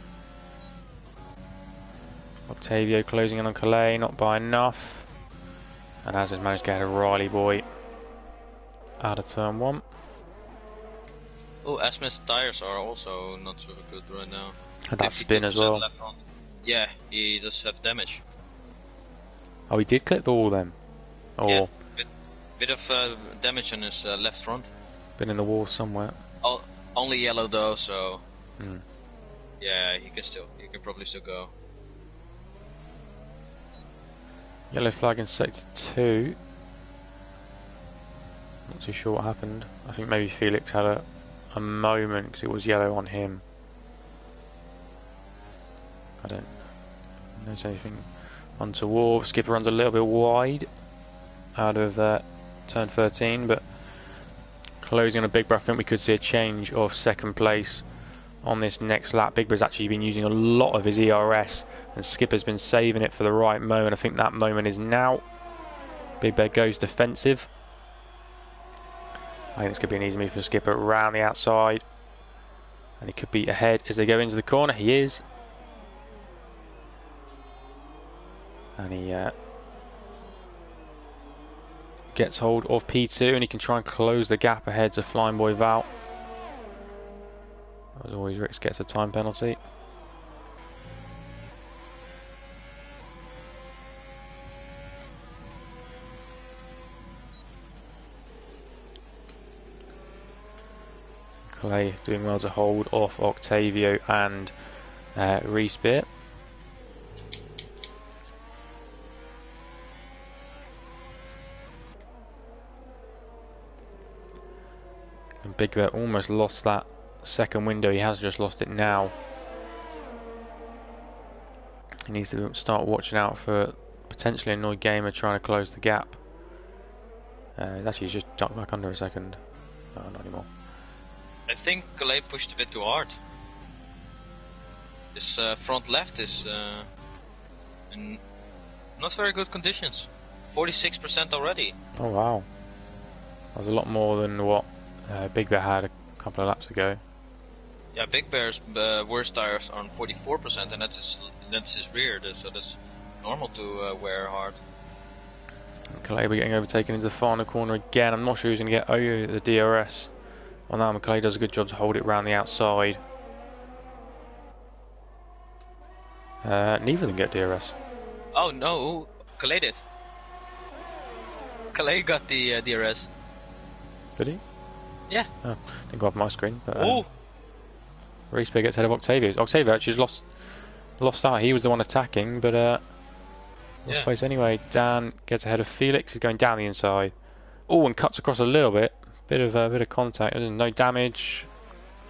Octavio closing in on Calais, not by enough. And Asmed's managed to get a Riley boy out of turn 1. Oh, Asmed's tires are also not so good right now. Had that spin as well. Left front. Yeah, he does have damage. Oh, he did clip the wall then? Or yeah, bit of damage on his left front. Been in the wall somewhere. Oh, only yellow though, so Hmm. yeah, he can probably still go. Yellow flag in sector 2. Not too sure what happened. I think maybe Felix had a moment because it was yellow on him. I don't notice anything untoward. Skipper runs a little bit wide out of turn 13, but closing on a Big Bear. I think we could see a change of second place on this next lap. Big Bear's actually been using a lot of his ERS, and Skipper's been saving it for the right moment. I think that moment is now. Big Bear goes defensive. I think this could be an easy move for Skipper around the outside, and he could be ahead as they go into the corner. He is. And he gets hold of P2, and he can try and close the gap ahead to Flying Boy Val. As always, Rix gets a time penalty. Clay doing well to hold off Octavio and Respear. And Big Bear almost lost that second window. He has just lost it now. He needs to start watching out for potentially a Annoyed Gamer trying to close the gap. Actually, he's just jumped back under a second. No, not anymore. I think Calais pushed a bit too hard. This front left is in not very good conditions. 46% already. Oh wow, that was a lot more than what Big Bear had a couple of laps ago. Yeah, Big Bear's worst tires are on 44%, and that's his rear, so that's normal to wear hard. Calais getting overtaken into the final corner again. I'm not sure who's going to get over the DRS on that one. Calais does a good job to hold it around the outside. Neither of them get DRS. Oh no, Calais did. Calais got the DRS. Did he? Yeah. Oh, didn't go off my screen. But Respear gets ahead of Octavio. Octavio actually lost out. He was the one attacking, but lost space anyway. Dan gets ahead of Felix. He's going down the inside. Oh, and cuts across a little bit. Bit of contact. No damage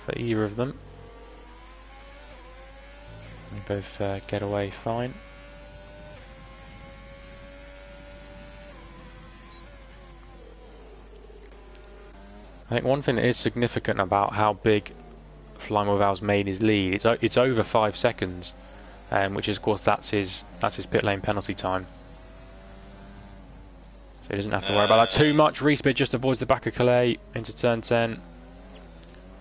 for either of them. They both get away fine. think one thing that is significant about how big Flying with Val's made his lead, it's over 5 seconds, which is of course that's his pit lane penalty time. So he doesn't have to worry about that too much. Respit just avoids the back of Calais into turn 10.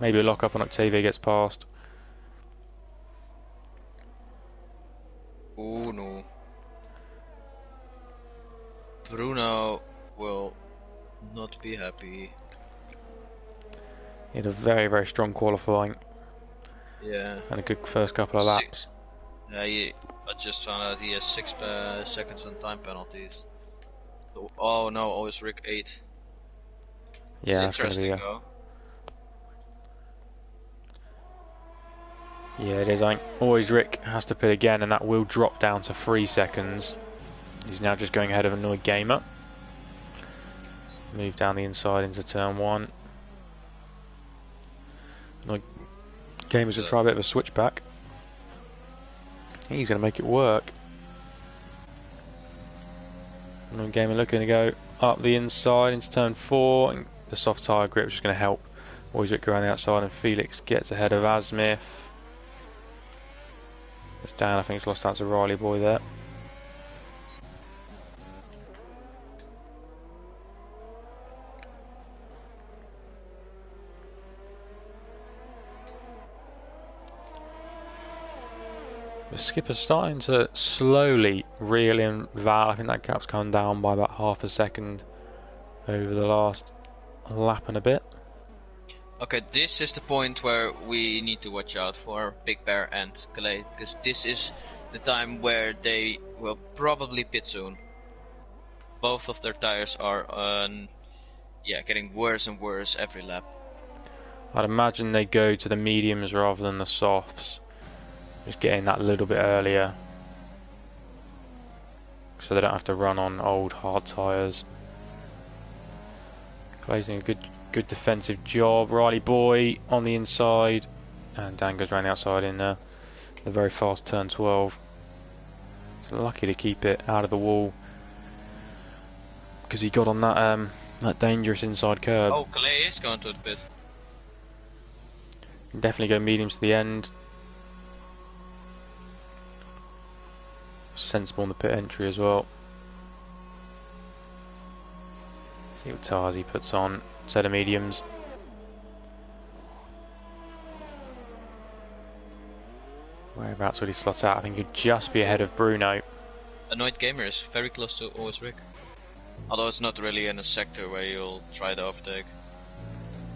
Maybe a lock up on Octavia gets past. Oh no. Bruno will not be happy. He had a very, very strong qualifying. Yeah. And a good first couple of laps. Yeah, I just found out he has 6 seconds on time penalties. Oh no, always Rick 8. Yeah, it's that's going to be interesting though. Yeah, it is. I think always Rick has to pit again, and that will drop down to 3 seconds. He's now just going ahead of Annoyed Gamer. Move down the inside into turn 1. Annoyed Gamer's going to try a bit of a switchback. He's going to make it work. Annoyed Gamer looking to go up the inside into turn 4. And the soft tyre grip is going to help always Rick go around the outside, and Felix gets ahead of Asmith. It's down, I think it's lost out to Riley Boy there. The skipper's starting to slowly reel in Val. I think that gap's come down by about half a second over the last lap and a bit. Okay, this is the point where we need to watch out for Big Bear and Calais, because this is the time where they will probably pit soon. Both of their tires are getting worse and worse every lap. I'd imagine they go to the mediums rather than the softs. Just getting that a little bit earlier, so they don't have to run on old hard tyres. Clay's doing a good defensive job. Riley Boy on the inside, and Dan goes around the outside in the very fast turn 12. So lucky to keep it out of the wall, because he got on that dangerous inside curb. Oh, Calais is going to the pit. Can definitely go mediums to the end. Sensible in the pit entry as well. See what tyres he puts on. Set of mediums. Whereabouts would he slot out? I think he'd just be ahead of Bruno. Annoyed Gamer is very close to Always Rick. Although it's not really in a sector where you'll try to overtake.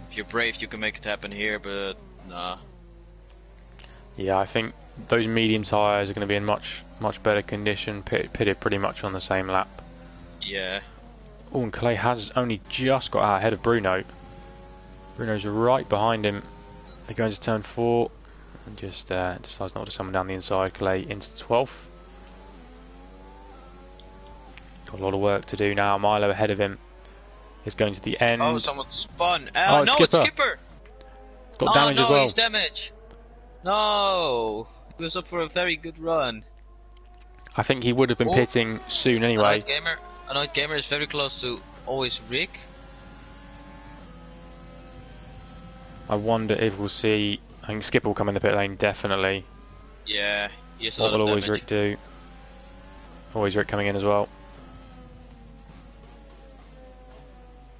If you're brave, you can make it happen here, but nah. Yeah, I think those medium tyres are going to be in much better condition. Pitted pretty much on the same lap. Yeah. Oh, and Calais has only just got out ahead of Bruno. Bruno's right behind him. They go into turn 4 and just decides not to summon down the inside. Calais into 12th. Got a lot of work to do now. Milo ahead of him. He's going to the end. Oh, someone spun. Oh, no, Skipper. it's Skipper. Got damage as well. He's damaged. No, he was up for a very good run. I think he would have been pitting soon anyway. Annoyed Gamer is very close to Always Rick. I wonder if we'll see. I think Skipper will come in the pit lane definitely. Yeah, he has a What lot will of Always damage. Rick do? Always Rick coming in as well.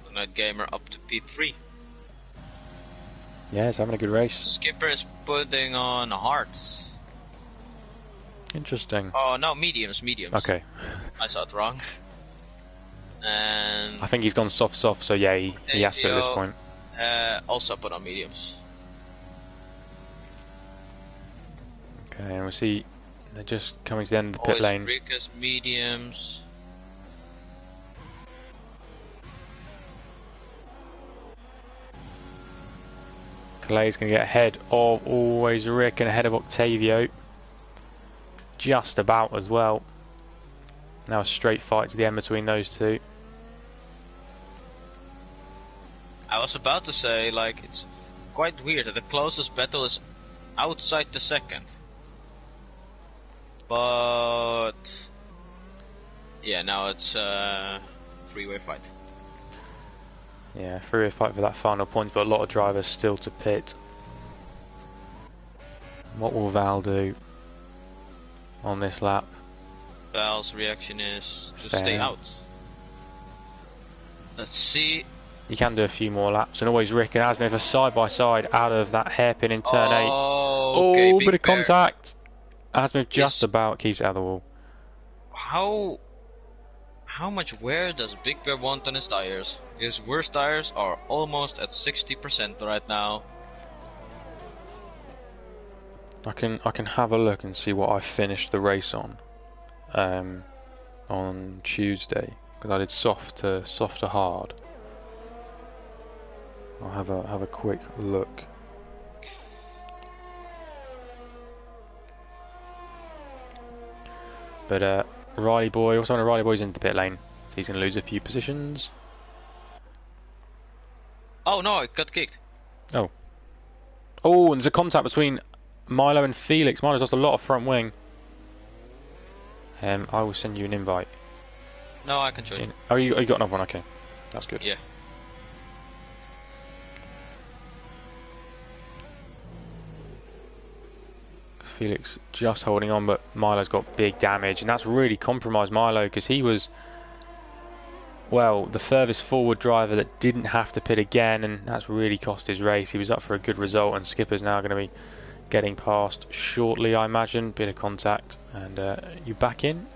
Annoyed Gamer up to P3. Yeah, he's having a good race. Skipper is putting on hearts. Interesting. Oh no, mediums. Okay. I saw it wrong. And I think he's gone soft, so yeah, he has to at this point. Also put on mediums. Okay, and we see they're just coming to the end of the pit Always lane. Rick has mediums. Clay's going to get ahead of Always Rick and ahead of Octavio. Just about as well. Now a straight fight to the end between those two. I was about to say, like, it's quite weird that the closest battle is outside the second. But yeah, now it's a three-way fight. Yeah, through a fight for that final point, but a lot of drivers still to pit. What will Val do on this lap? Val's reaction is to stay out. Let's see. You can do a few more laps, and always Rick and Asmith are side by side out of that hairpin in turn 8. Okay, Oh, bit of contact. Asmith just Yes. about keeps it out of the wall. How much wear does Big Bear want on his tires? His worst tires are almost at 60% right now. I can have a look and see what I finished the race on Tuesday, because I did soft to hard. I'll have a quick look. But Riley Boy, also when Riley Boy's into the pit lane, so he's going to lose a few positions. Oh no, it got kicked. Oh, and there's a contact between Milo and Felix. Milo's lost a lot of front wing. I will send you an invite. No, I can join you. Oh, you got another one, okay. That's good. Yeah. Felix just holding on, but Milo's got big damage, and that's really compromised Milo, because he was, well, the furthest forward driver that didn't have to pit again, and that's really cost his race. He was up for a good result, and Skipper's now going to be getting past shortly, I imagine. Bit of contact, and you back in?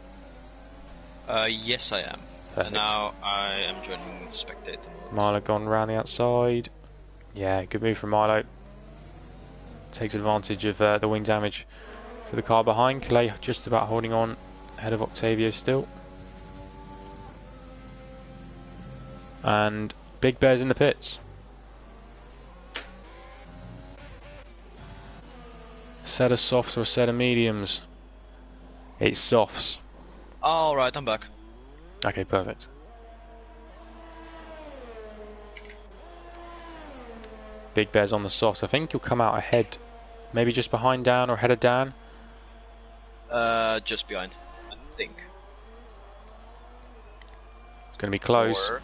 Yes, I am. Perfect. Now I am joining spectator mode. Milo gone round the outside. Yeah, good move from Milo. Takes advantage of the wing damage for the car behind. Clay just about holding on ahead of Octavio still. And Big Bear's in the pits. A set of softs or a set of mediums? It's softs. Alright, I'm back. Okay, perfect. Big Bear's on the softs. I think he'll come out ahead, maybe just behind Dan or ahead of Dan. Just behind, I think. It's going to be close. Or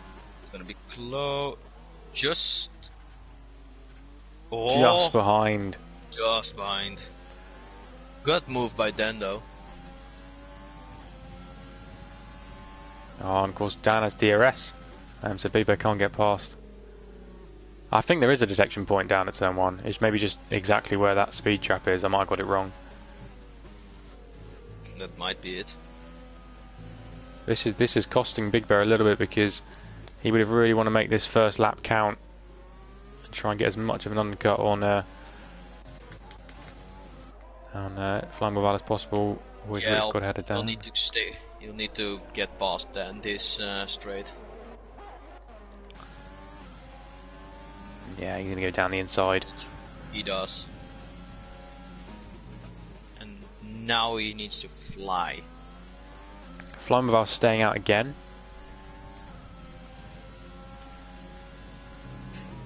it's going to be close. Just behind. Just behind. Good move by Dan though. Oh, and of course Dan has DRS, so Big Bear can't get past. I think there is a detection point down at turn 1. It's maybe just exactly where that speed trap is. I might have got it wrong. That might be it. This is costing Big Bear a little bit, because he would have really want to make this first lap count and try and get as much of an undercut on Flying Without as possible. Always Yeah, got headed down. You'll need to stay. You'll need to get past Dan this straight. Yeah, he's going to go down the inside. He does. And now he needs to fly. Flying Without staying out again.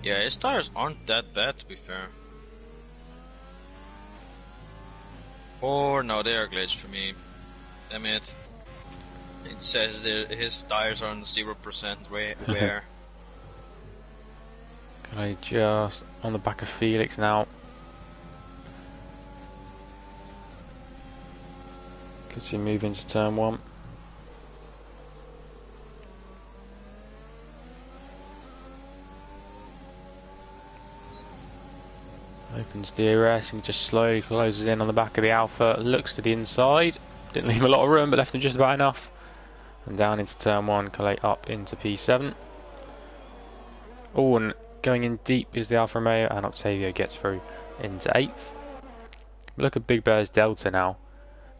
Yeah, his tires aren't that bad, to be fair. Or no, they are glitched for me. Damn it. It says that his tires are on 0% wear. Can I just on the back of Felix now? Could you move into turn 1? Opens DRS and just slowly closes in on the back of the Alpha. Looks to the inside. Didn't leave a lot of room, but left him just about enough. And down into turn 1. Calais up into P7. Oh, and going in deep is the Alfa Romeo, and Octavio gets through into 8th. Look at Big Bear's delta now.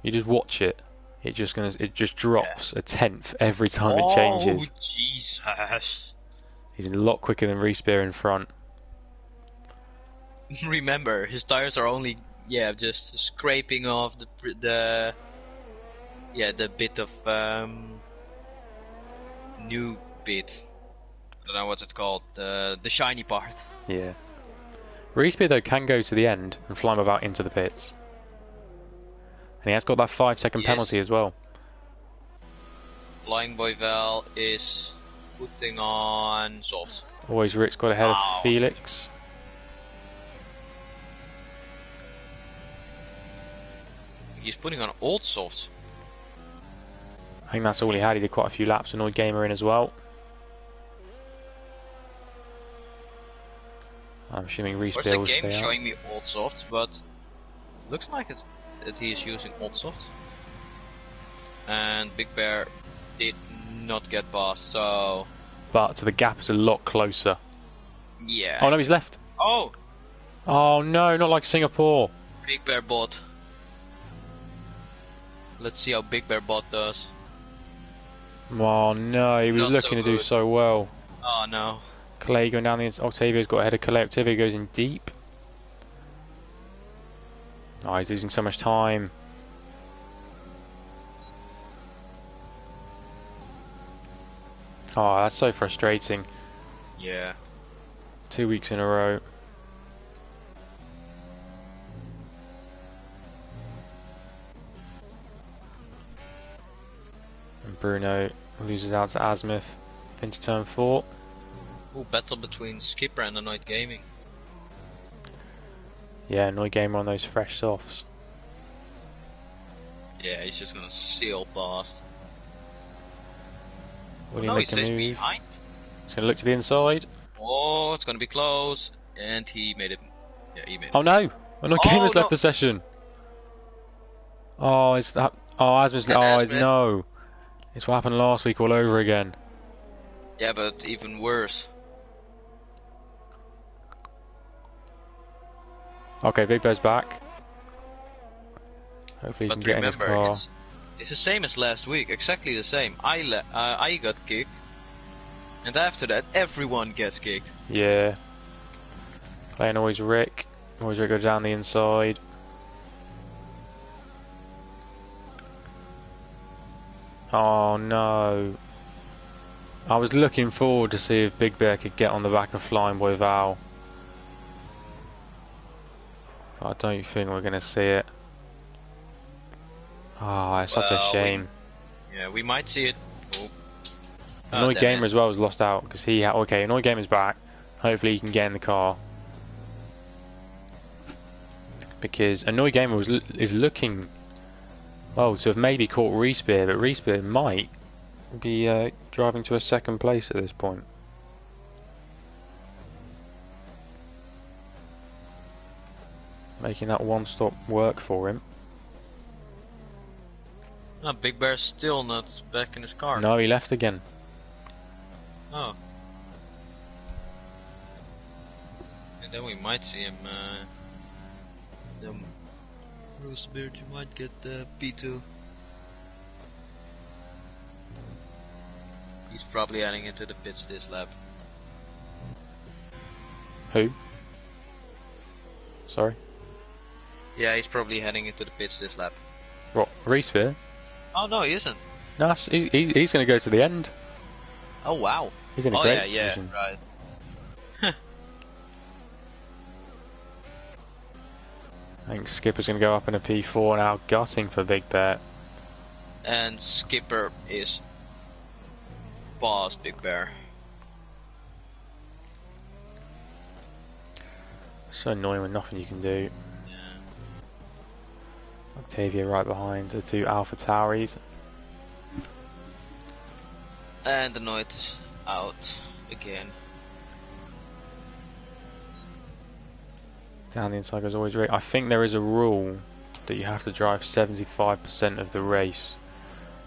You just watch it. It just drops a tenth every time it changes. Oh Jesus! He's a lot quicker than Respear in front. Remember, his tires are only just scraping off the bit of new bit. I don't know what's it called. The shiny part. Yeah. Respear though can go to the end and fly without into the pits. And he has got that 5-second penalty as well. Flying Boy Val is putting on softs. Always Rick's got ahead of Oh. Felix. He's putting on old softs. I think that's all he had. He did quite a few laps. Annoyed Gamer in as well. I'm assuming Reese Where's Bill the will game stay out. showing me old softs, but looks like that he is using old softs. And Big Bear did not get past, so But the gap is a lot closer. yeah. Oh no, he's left. Oh, Oh no, not like Singapore. Big Bear bot. Let's see how Big Bear bot does. Oh no, he was Not looking so to do good. so well. Oh no. Clay going down the inside. Octavio's got ahead of Clay. Octavio goes in deep. Oh, he's losing so much time. Oh, that's so frustrating. Yeah. 2 weeks in a row. And Bruno loses out to Azimuth into turn 4. Ooh, battle between Skipper and Annoyed Gaming. Yeah, Annoyed Gamer on those fresh softs. Yeah, he's just gonna sail past. Will he No, he make a stays move? behind. He's going to look to the inside. Oh, it's gonna be close. And he made it. Yeah, he made it. Oh no! Annoyed Oh, Gamer's no. left the session. Oh, is that? Oh, Azimuth's. And Oh, Azimuth. no! It's what happened last week all over again. Yeah, but even worse. Okay, Big Bear's back. Hopefully he But can get in his remember, car. it's the same as last week. Exactly the same. I got kicked. And after that, everyone gets kicked. Yeah. Playing always Rick. Always Rick goes down the inside. Oh no. I was looking forward to see if Big Bear could get on the back of Flying Boy Val. But I don't think we're going to see it. Ah, it's such a Well, shame. Yeah, we might see it. Oh. Annoyed damn Gamer it. as well was lost out because he had. Okay, Annoyed Gamer's back. Hopefully he can get in the car. Because Annoyed Gamer is looking. Oh, to have maybe caught Respear, but Respear might be driving to a second place at this point. Making that one stop work for him. Oh, Big Bear's still not back in his car. No, he left again. Oh. And then we might see him. Rosebeard, you might get P2. He's probably heading into the pits this lap. Who? Sorry? Yeah, he's probably heading into the pits this lap. What? Respear? Oh no, he isn't. No, he's going to go to the end. Oh wow. He's in a Oh great yeah, position. right. I think Skipper's going to go up in a P4 now, gutting for Big Bear. And Skipper is past Big Bear. So annoying with nothing you can do. Octavia right behind the two Alpha Tauris. And the Annoyed is out again. Down the inside goes always Rick. I think there is a rule that you have to drive 75% of the race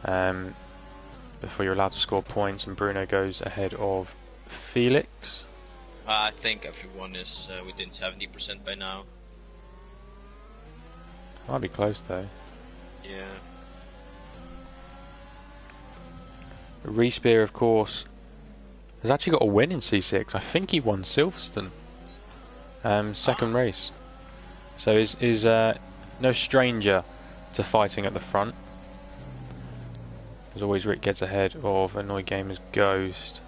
before you're allowed to score points, and Bruno goes ahead of Felix. I think everyone is within 70% by now. Might be close though. Yeah. Respear, of course, has actually got a win in C6. I think he won Silverstone. Second race. So is no stranger to fighting at the front. As always, Rick gets ahead of Annoyed Gamer's Ghost.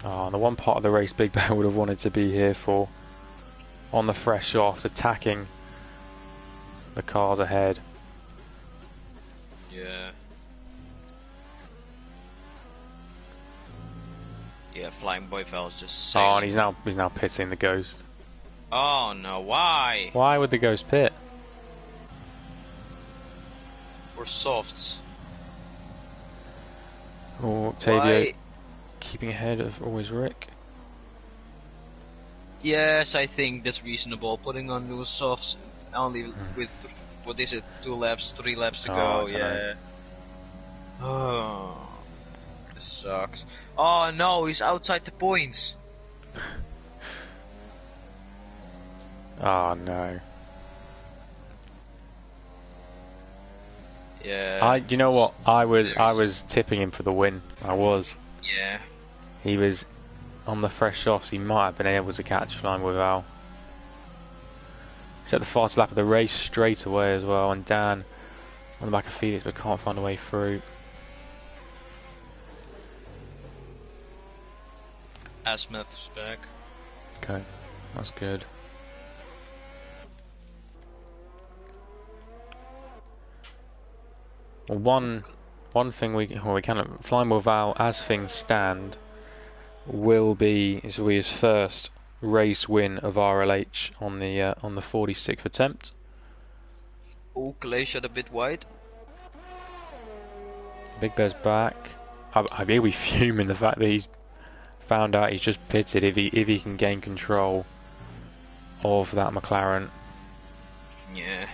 Oh, and the one part of the race Big Bear would have wanted to be here for. On the fresh off, attacking the cars ahead. Yeah, Flying Boy Val's just Oh, and sailing. he's now pitting the Ghost. Oh no, why? Why would the Ghost pit? For softs. Oh, Octavio Why? keeping ahead of always Rick. Yes, I think that's reasonable. Putting on those softs only with, what is it, 3 laps to Oh, go, I dunno. yeah. Oh, this sucks. Oh no, he's outside the points. Oh no. Yeah. You know what? I was tipping him for the win. I was. Yeah. He was on the fresh offs. He might have been able to catch Flying with Al. He's at the fastest lap of the race straight away as well. And Dan on the back of Felix, but can't find a way through. Asmith's back. Okay, that's good. Well, one thing we can Flying with Val as things stand will be his first race win of RLH on the 46th attempt. Oh, Clay shot a bit wide. Big Bear's back. I'd be fuming the fact that he's found out he's just pitted if he can gain control of that McLaren. Yeah.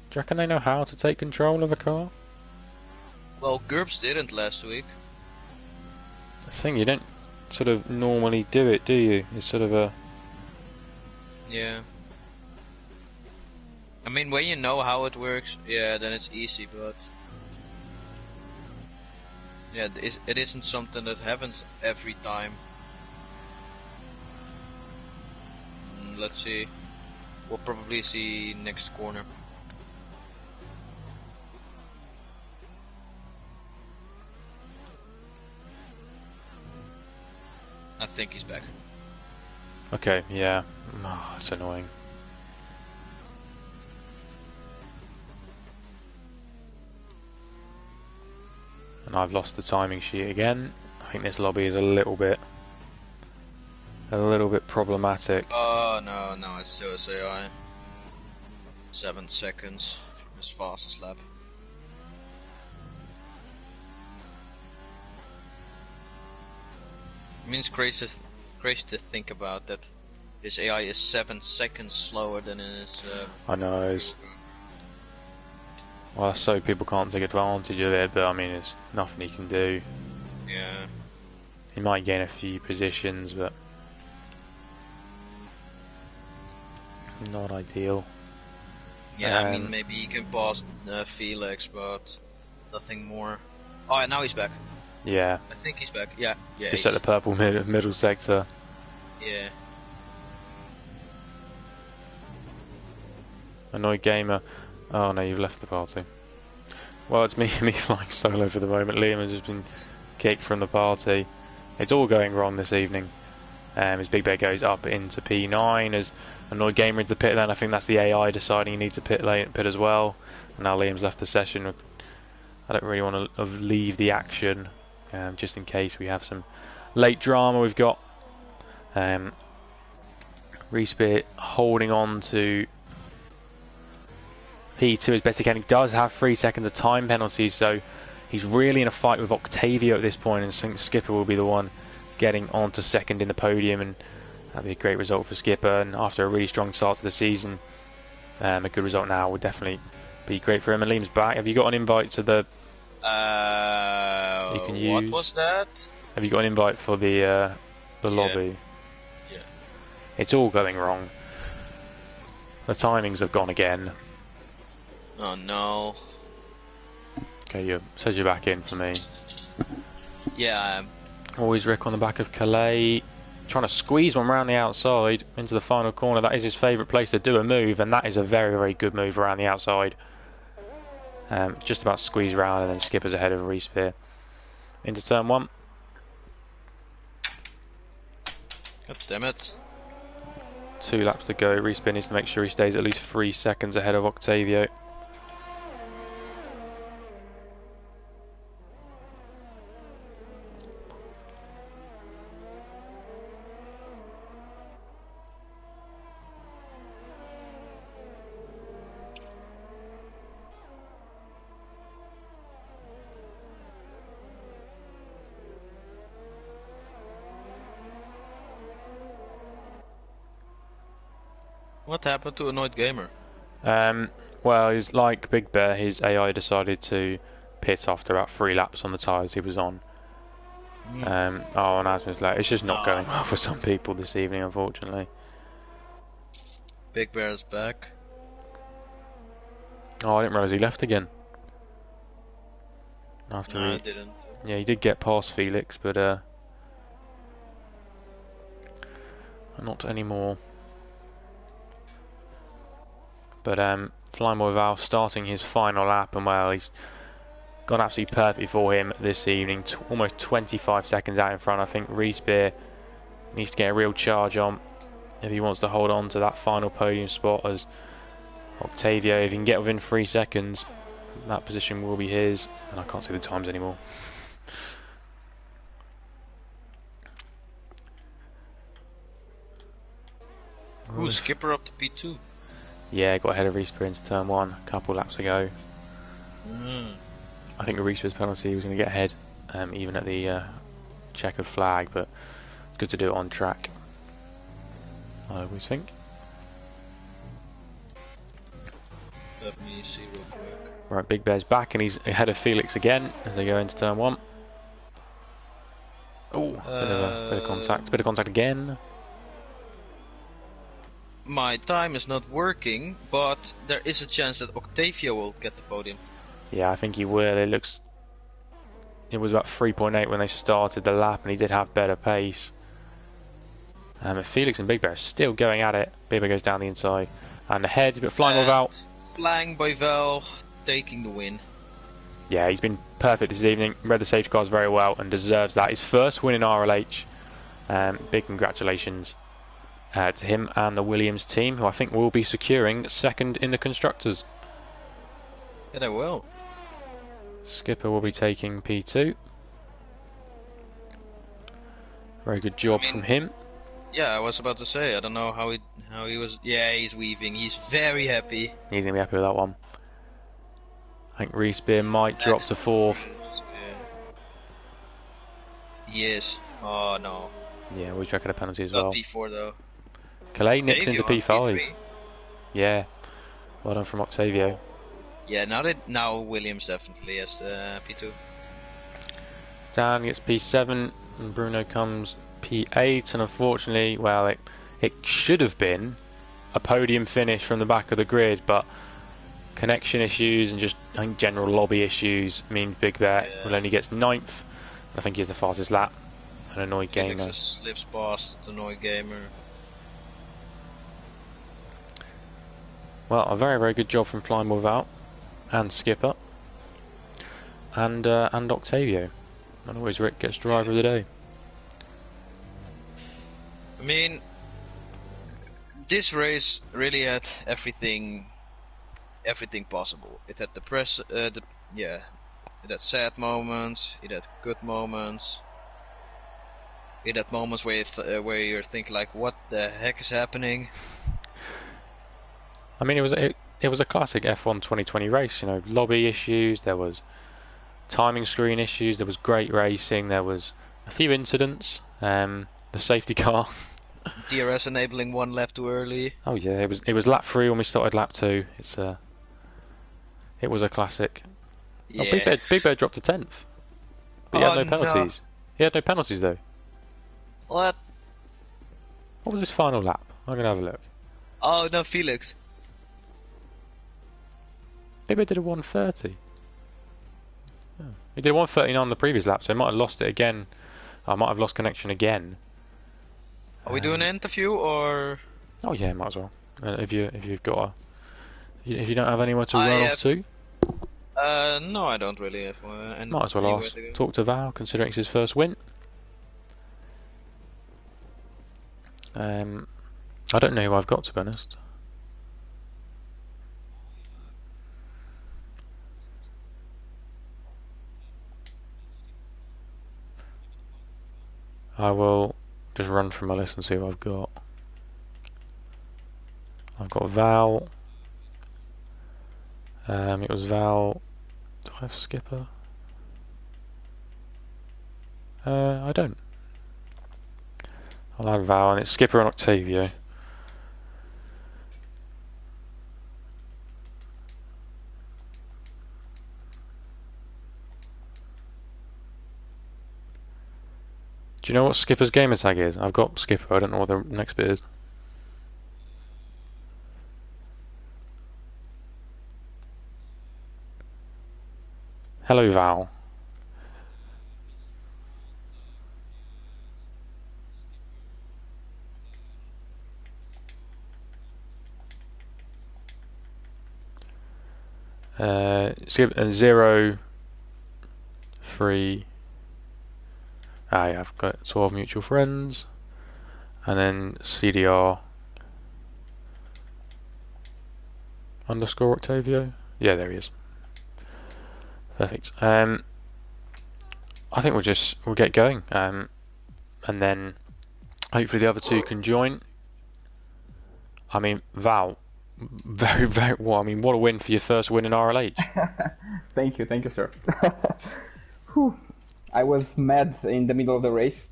Do you reckon they know how to take control of a car? Well, GURPS didn't last week. I think you don't sort of normally do it, do you? It's sort of a... Yeah. I mean, when you know how it works, yeah, then it's easy, but... Yeah, it isn't something that happens every time. Let's see. We'll probably see next corner. I think he's back. Okay, yeah. Oh, that's annoying. And I've lost the timing sheet again. I think this lobby is a little bit problematic. Oh, no, it's still SAI. 7 seconds from his fastest lap. I mean, it's crazy to think about that. His AI is 7 seconds slower than his... I know, it's... Well, so people can't take advantage of it, but I mean, there's nothing he can do. Yeah. He might gain a few positions, but... not ideal. Yeah, I mean, maybe he can pass Felix, but nothing more. Oh, and now he's back. Yeah. I think he's back. Yeah. Just at the purple middle sector. Yeah. Annoyed gamer. Oh no, you've left the party. Well, it's me flying solo for the moment. Liam has just been kicked from the party. It's all going wrong this evening. His Big Bear goes up into P9 as Annoyed gamer into the pit. Then I think that's the AI deciding he needs to pit as well. And now Liam's left the session. I don't really want to leave the action, just in case we have some late drama. We've got Respear holding on to P2 as best he can. He does have 3 seconds of time penalty, so he's really in a fight with Octavio at this point, and Skipper will be the one getting onto second in the podium, and that'd be a great result for Skipper. And after a really strong start to the season, a good result now would definitely be great for him. And Liam's back. Have you got an invite to the... you can use? What was that? Have you got an invite for the lobby? Yeah. It's all going wrong. The timings have gone again. Oh no. Okay, says you're back in for me. Yeah, I am. Always Rick on the back of Calais, trying to squeeze one around the outside into the final corner. That is his favourite place to do a move, and that is a very, very good move around the outside. Just about squeeze round, and then Skipper's ahead of Respear into turn 1. God damn it. 2 laps to go. Respear needs to make sure he stays at least 3 seconds ahead of Octavio. What happened to Annoyed Gamer? Well, he's like Big Bear. His AI decided to pit after about 3 laps on the tyres he was on. Oh, and Asmon's late. It's just not going well for some people this evening, unfortunately. Big Bear's back. Oh, I didn't realise he left again. After No, I didn't. Yeah, he did get past Felix, but not anymore. But Flying Boy Val starting his final lap, and well, he's gone absolutely perfect for him this evening. Almost 25 seconds out in front. I think Reespear needs to get a real charge on if he wants to hold on to that final podium spot. As Octavio, if he can get within 3 seconds, that position will be his. And I can't see the times anymore. Who's Skipper up to P2? Yeah, got ahead of Reespear into turn 1 a couple laps ago. I think Reespear's penalty was going to get ahead, even at the checkered flag, but it's good to do it on track, I always think. Let me see real quick. Right, Big Bear's back, and he's ahead of Felix again as they go into turn 1. Oh, bit of contact again. My time is not working, but there is a chance that Octavio will get the podium. Yeah, I think he will. It was about 3.8 when they started the lap, and he did have better pace. Felix and Big Bear are still going at it. Big Bear goes down the inside, and ahead, but Flying Boy Val. Flying Boy Val taking the win. Yeah, he's been perfect this evening. Read the safety cars very well and deserves that. His first win in RLH. Big congratulations to him and the Williams team, who I think will be securing second in the constructors. Yeah, they will. Skipper will be taking P2. Very good job from him. Yeah, I was about to say, I don't know how he was. Yeah, he's weaving. He's very happy. He's gonna be happy with that one. I think Reespear might drop to 4th. He is. Oh no. Yeah, we're checking a penalty as Not well. P4 though. Calais nips into P5. P3. Yeah, well done from Octavio. Yeah, now Williams definitely has P2. Dan gets P7 and Bruno comes P8, and unfortunately, well, it should have been a podium finish from the back of the grid, but connection issues and just I think general lobby issues mean Big Bear will only get 9th. I think he's the fastest lap. An Annoyed Gamer. Slips past Annoyed Gamer. Well, a very, very good job from Flying Boy Val and Skipper and Octavio. And always Rick gets driver of the day. I mean, this race really had everything possible. It had it had sad moments. It had good moments. It had moments where you're thinking like, what the heck is happening? I mean, it was a classic F1 2020 race. You know, lobby issues. There was timing screen issues. There was great racing. There was a few incidents. The safety car. DRS enabling 1 lap too early. Oh yeah, it was lap 3 when we started lap 2. It was a classic. Yeah. Oh, Big Bear dropped to 10th. But he had no penalties. No. He had no penalties though. What? What was his final lap? I'm gonna have a look. Oh no, Felix. Big Bear did a 130. Oh. He did a 139 on the previous lap, so he might have lost it again. I might have lost connection again. Are we doing an interview or? Oh yeah, might as well. If you've got if you don't have anywhere to run off to. No, I don't really have. Might as well talk to Val, considering it's his first win. I don't know who I've got, to be honest. I will just run through my list and see who I've got. I've got Val. It was Val. Do I have Skipper? I don't. I'll add Val, and it's Skipper and Octavio. Do you know what Skipper's gamer tag is? I've got Skipper. I don't know what the next bit is. Hello, Val. Skip and 0, 3. Ah, yeah, I've got 12 mutual friends, and then CDR underscore Octavio. Yeah, there he is. Perfect. I think we'll get going, and then hopefully the other two can join. I mean, Val, very well. I mean, what a win for your first win in RLH. Thank you, sir. Whew. I was mad in the middle of the race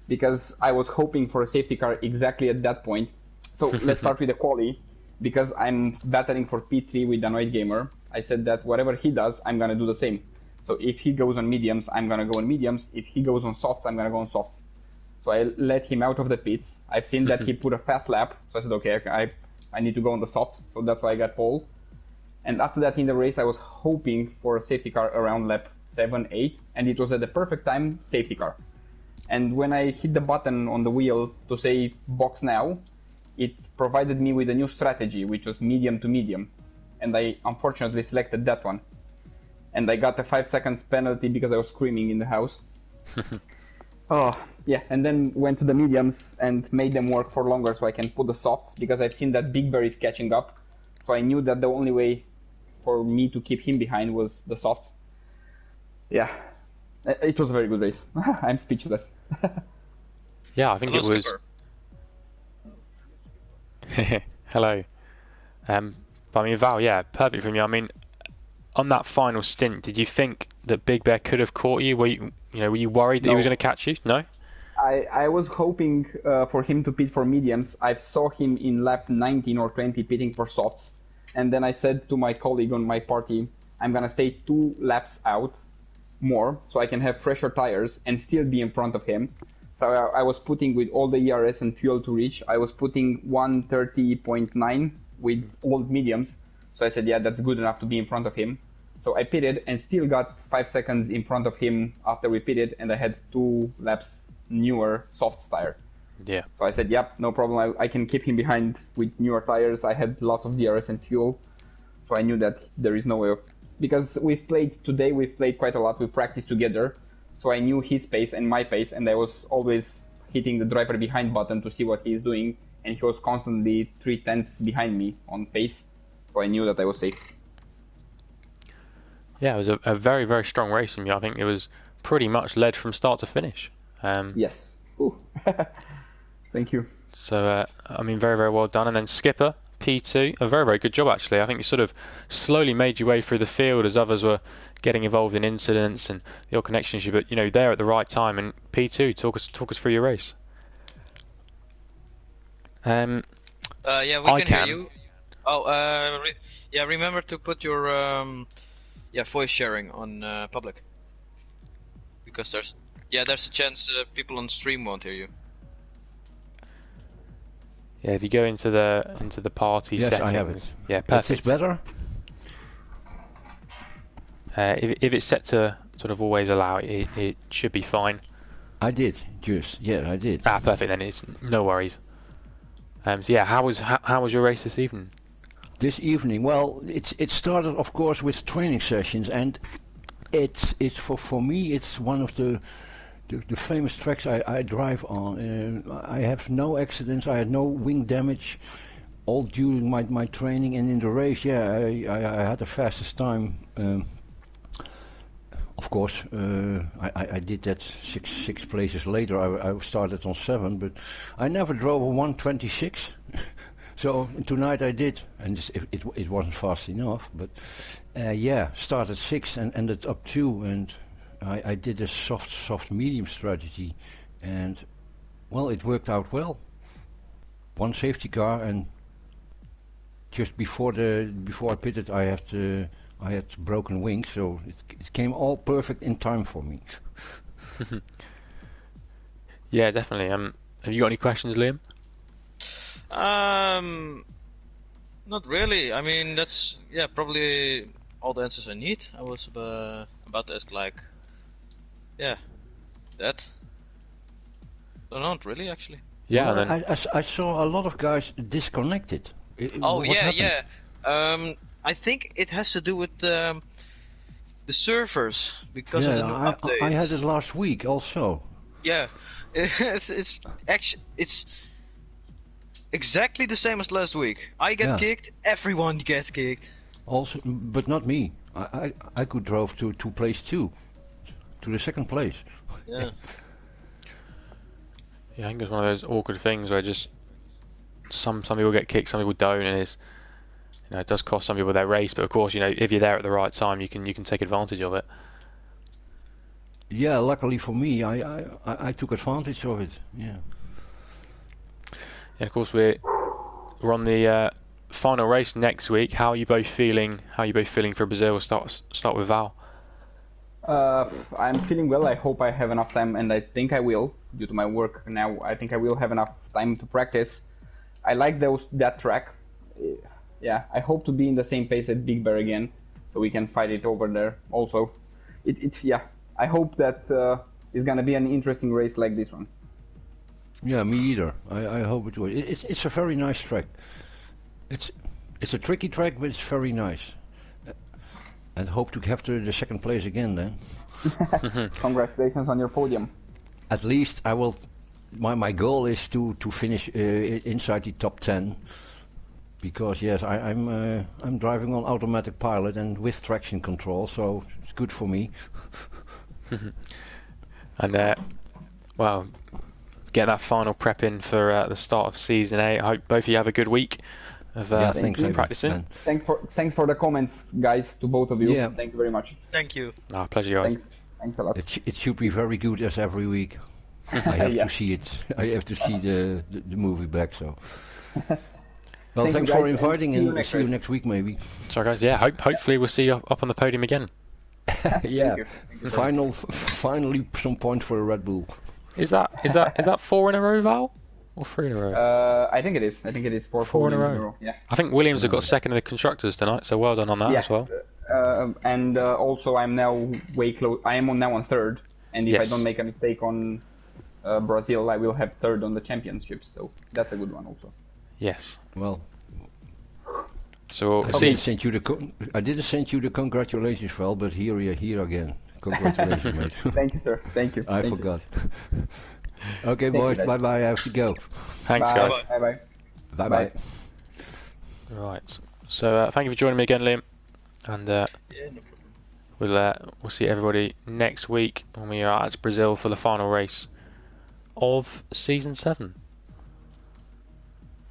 because I was hoping for a safety car exactly at that point. So let's start with the quali, because I'm battling for P3 with Anoid Gamer. I said that whatever he does, I'm gonna do the same. So if he goes on mediums, I'm gonna go on mediums. If he goes on softs, I'm gonna go on softs. So I let him out of the pits. I've seen that he put a fast lap, so I said, okay, I need to go on the softs. So that's why I got pole. And after that in the race, I was hoping for a safety car around lap 7, 8, and it was at the perfect time, safety car. And when I hit the button on the wheel to say box now, it provided me with a new strategy, which was medium to medium. And I unfortunately selected that one. And I got a 5 seconds penalty because I was screaming in the house. Oh, yeah, and then went to the mediums and made them work for longer so I can put the softs, because I've seen that Big Bear is catching up. So I knew that the only way for me to keep him behind was the softs. Yeah, it was a very good race. I'm speechless. Yeah, I think Hello, it was. Hello. But I mean, Val, yeah, perfect from you. I mean, on that final stint, did you think that Big Bear could have caught you? Were you worried that he was going to catch you? No. I was hoping for him to pit for mediums. I saw him in lap 19 or 20 pitting for softs. And then I said to my colleague on my party, I'm going to stay 2 laps out more so I can have fresher tires and still be in front of him. So I was putting with all the ERS and fuel to reach. I was putting 130.9 with old mediums. So I said, yeah, that's good enough to be in front of him. So I pitted and still got 5 seconds in front of him after we pitted, and I had 2 laps newer soft tire. Yeah. So I said, yep, no problem. I can keep him behind with newer tires. I had lots of DRS and fuel. So I knew that there is no way of... Because we've played quite a lot. We practiced together. So I knew his pace and my pace, and I was always hitting the driver behind button to see what he's doing. And he was constantly 3/10 behind me on pace. So I knew that I was safe. Yeah, it was a very, very strong race from you. I think it was pretty much led from start to finish. Yes. Thank you. So, I mean, very, very well done. And then Skipper, P2, a very, very good job, actually. I think you sort of slowly made your way through the field as others were getting involved in incidents and your connections. But, there at the right time. And P2, talk us through your race. Yeah, we can hear you. Oh, remember to put your voice sharing on public, because there's a chance people on stream won't hear you. Yeah, if you go into the party settings. Yes, I have it. Yeah, perfect. Is better? If it's set to sort of always allow it, it should be fine. I did, I did. Ah, perfect. Then it's no worries. So yeah, how was your race this evening? This evening, well, it started, of course, with training sessions, and it's for me, it's one of the famous tracks I drive on. I have no accidents. I had no wing damage, all during my training, and in the race, yeah, I had the fastest time. Of course, I did that six places later. I started on 7, but I never drove a 126. So tonight I did, and it wasn't fast enough. But yeah, started 6 and ended up 2, and I did a soft medium strategy, and well, it worked out well. 1 safety car, and just before I pitted, I had broken wings, so it came all perfect in time for me. Yeah, definitely. Have you got any questions, Liam? Not really. I mean, that's probably all the answers I need. I was about to ask like, that. So not really actually. Yeah, Well, and then I saw a lot of guys disconnected. Oh What yeah, happened? yeah. I think it has to do with the servers because of the new I had updates. it last week also. Yeah, it's actually it's exactly the same as last week. I get Yeah. kicked, everyone gets kicked. Also, but not me. I could drove to place 2, to the second place. Yeah. yeah, I think it's one of those awkward things where just some people get kicked, some people don't, and it does cost some people their race. But of course, if you're there at the right time, you can take advantage of it. Yeah, luckily for me, I took advantage of it. Yeah. And of course, we're on the final race next week. How are you both feeling? How are you both feeling for Brazil? We'll start with Val. I'm feeling well. I hope I have enough time, and I think I will. Due to my work now, I think I will have enough time to practice. I like that track. Yeah, I hope to be in the same pace at Big Bear again, so we can fight it over there. Also, I hope that it's gonna be an interesting race like this one. Yeah, me either. I hope it will. It's a very nice track. It's a tricky track, but it's very nice. And hope to capture the second place again then. Congratulations on your podium. At least I will. My goal is to finish inside the top 10. Because yes, I'm driving on automatic pilot and with traction control, so it's good for me. And well, get that final prep in for the start of season 8. I hope both of you have a good week of practicing. Thanks for the comments, guys, to both of you. Yeah. Thank you very much. Thank you. Pleasure, guys. Thanks a lot. It should be very good as every week. I have to see it. I have to see the movie back. So. Well, Thank thanks you, for guys, inviting, and and see you next week maybe. So, guys, yeah, hopefully we'll see you up on the podium again. Yeah. Thank you. Finally, some points for a Red Bull. Is that 4 in a row, Val, or 3 in a row? I think it is. I think it is 4 4 in a row. Yeah. I think Williams have got second in the constructors tonight, so well done on that as well. And also I'm now way close. I am now on third, and if I don't make a mistake on Brazil, I will have third on the championships. So that's a good one also. Yes. Well, so I didn't send you the congratulations, Val, but here again. Congratulations, mate. Thank you, sir. Thank you. I forgot. Okay, boys. Bye bye. I have to go. Thanks, guys. Bye bye. Bye bye. Right. So thank you for joining me again, Liam. And Yeah, no problem. we'll see everybody next week when we are at Brazil for the final race of season 7.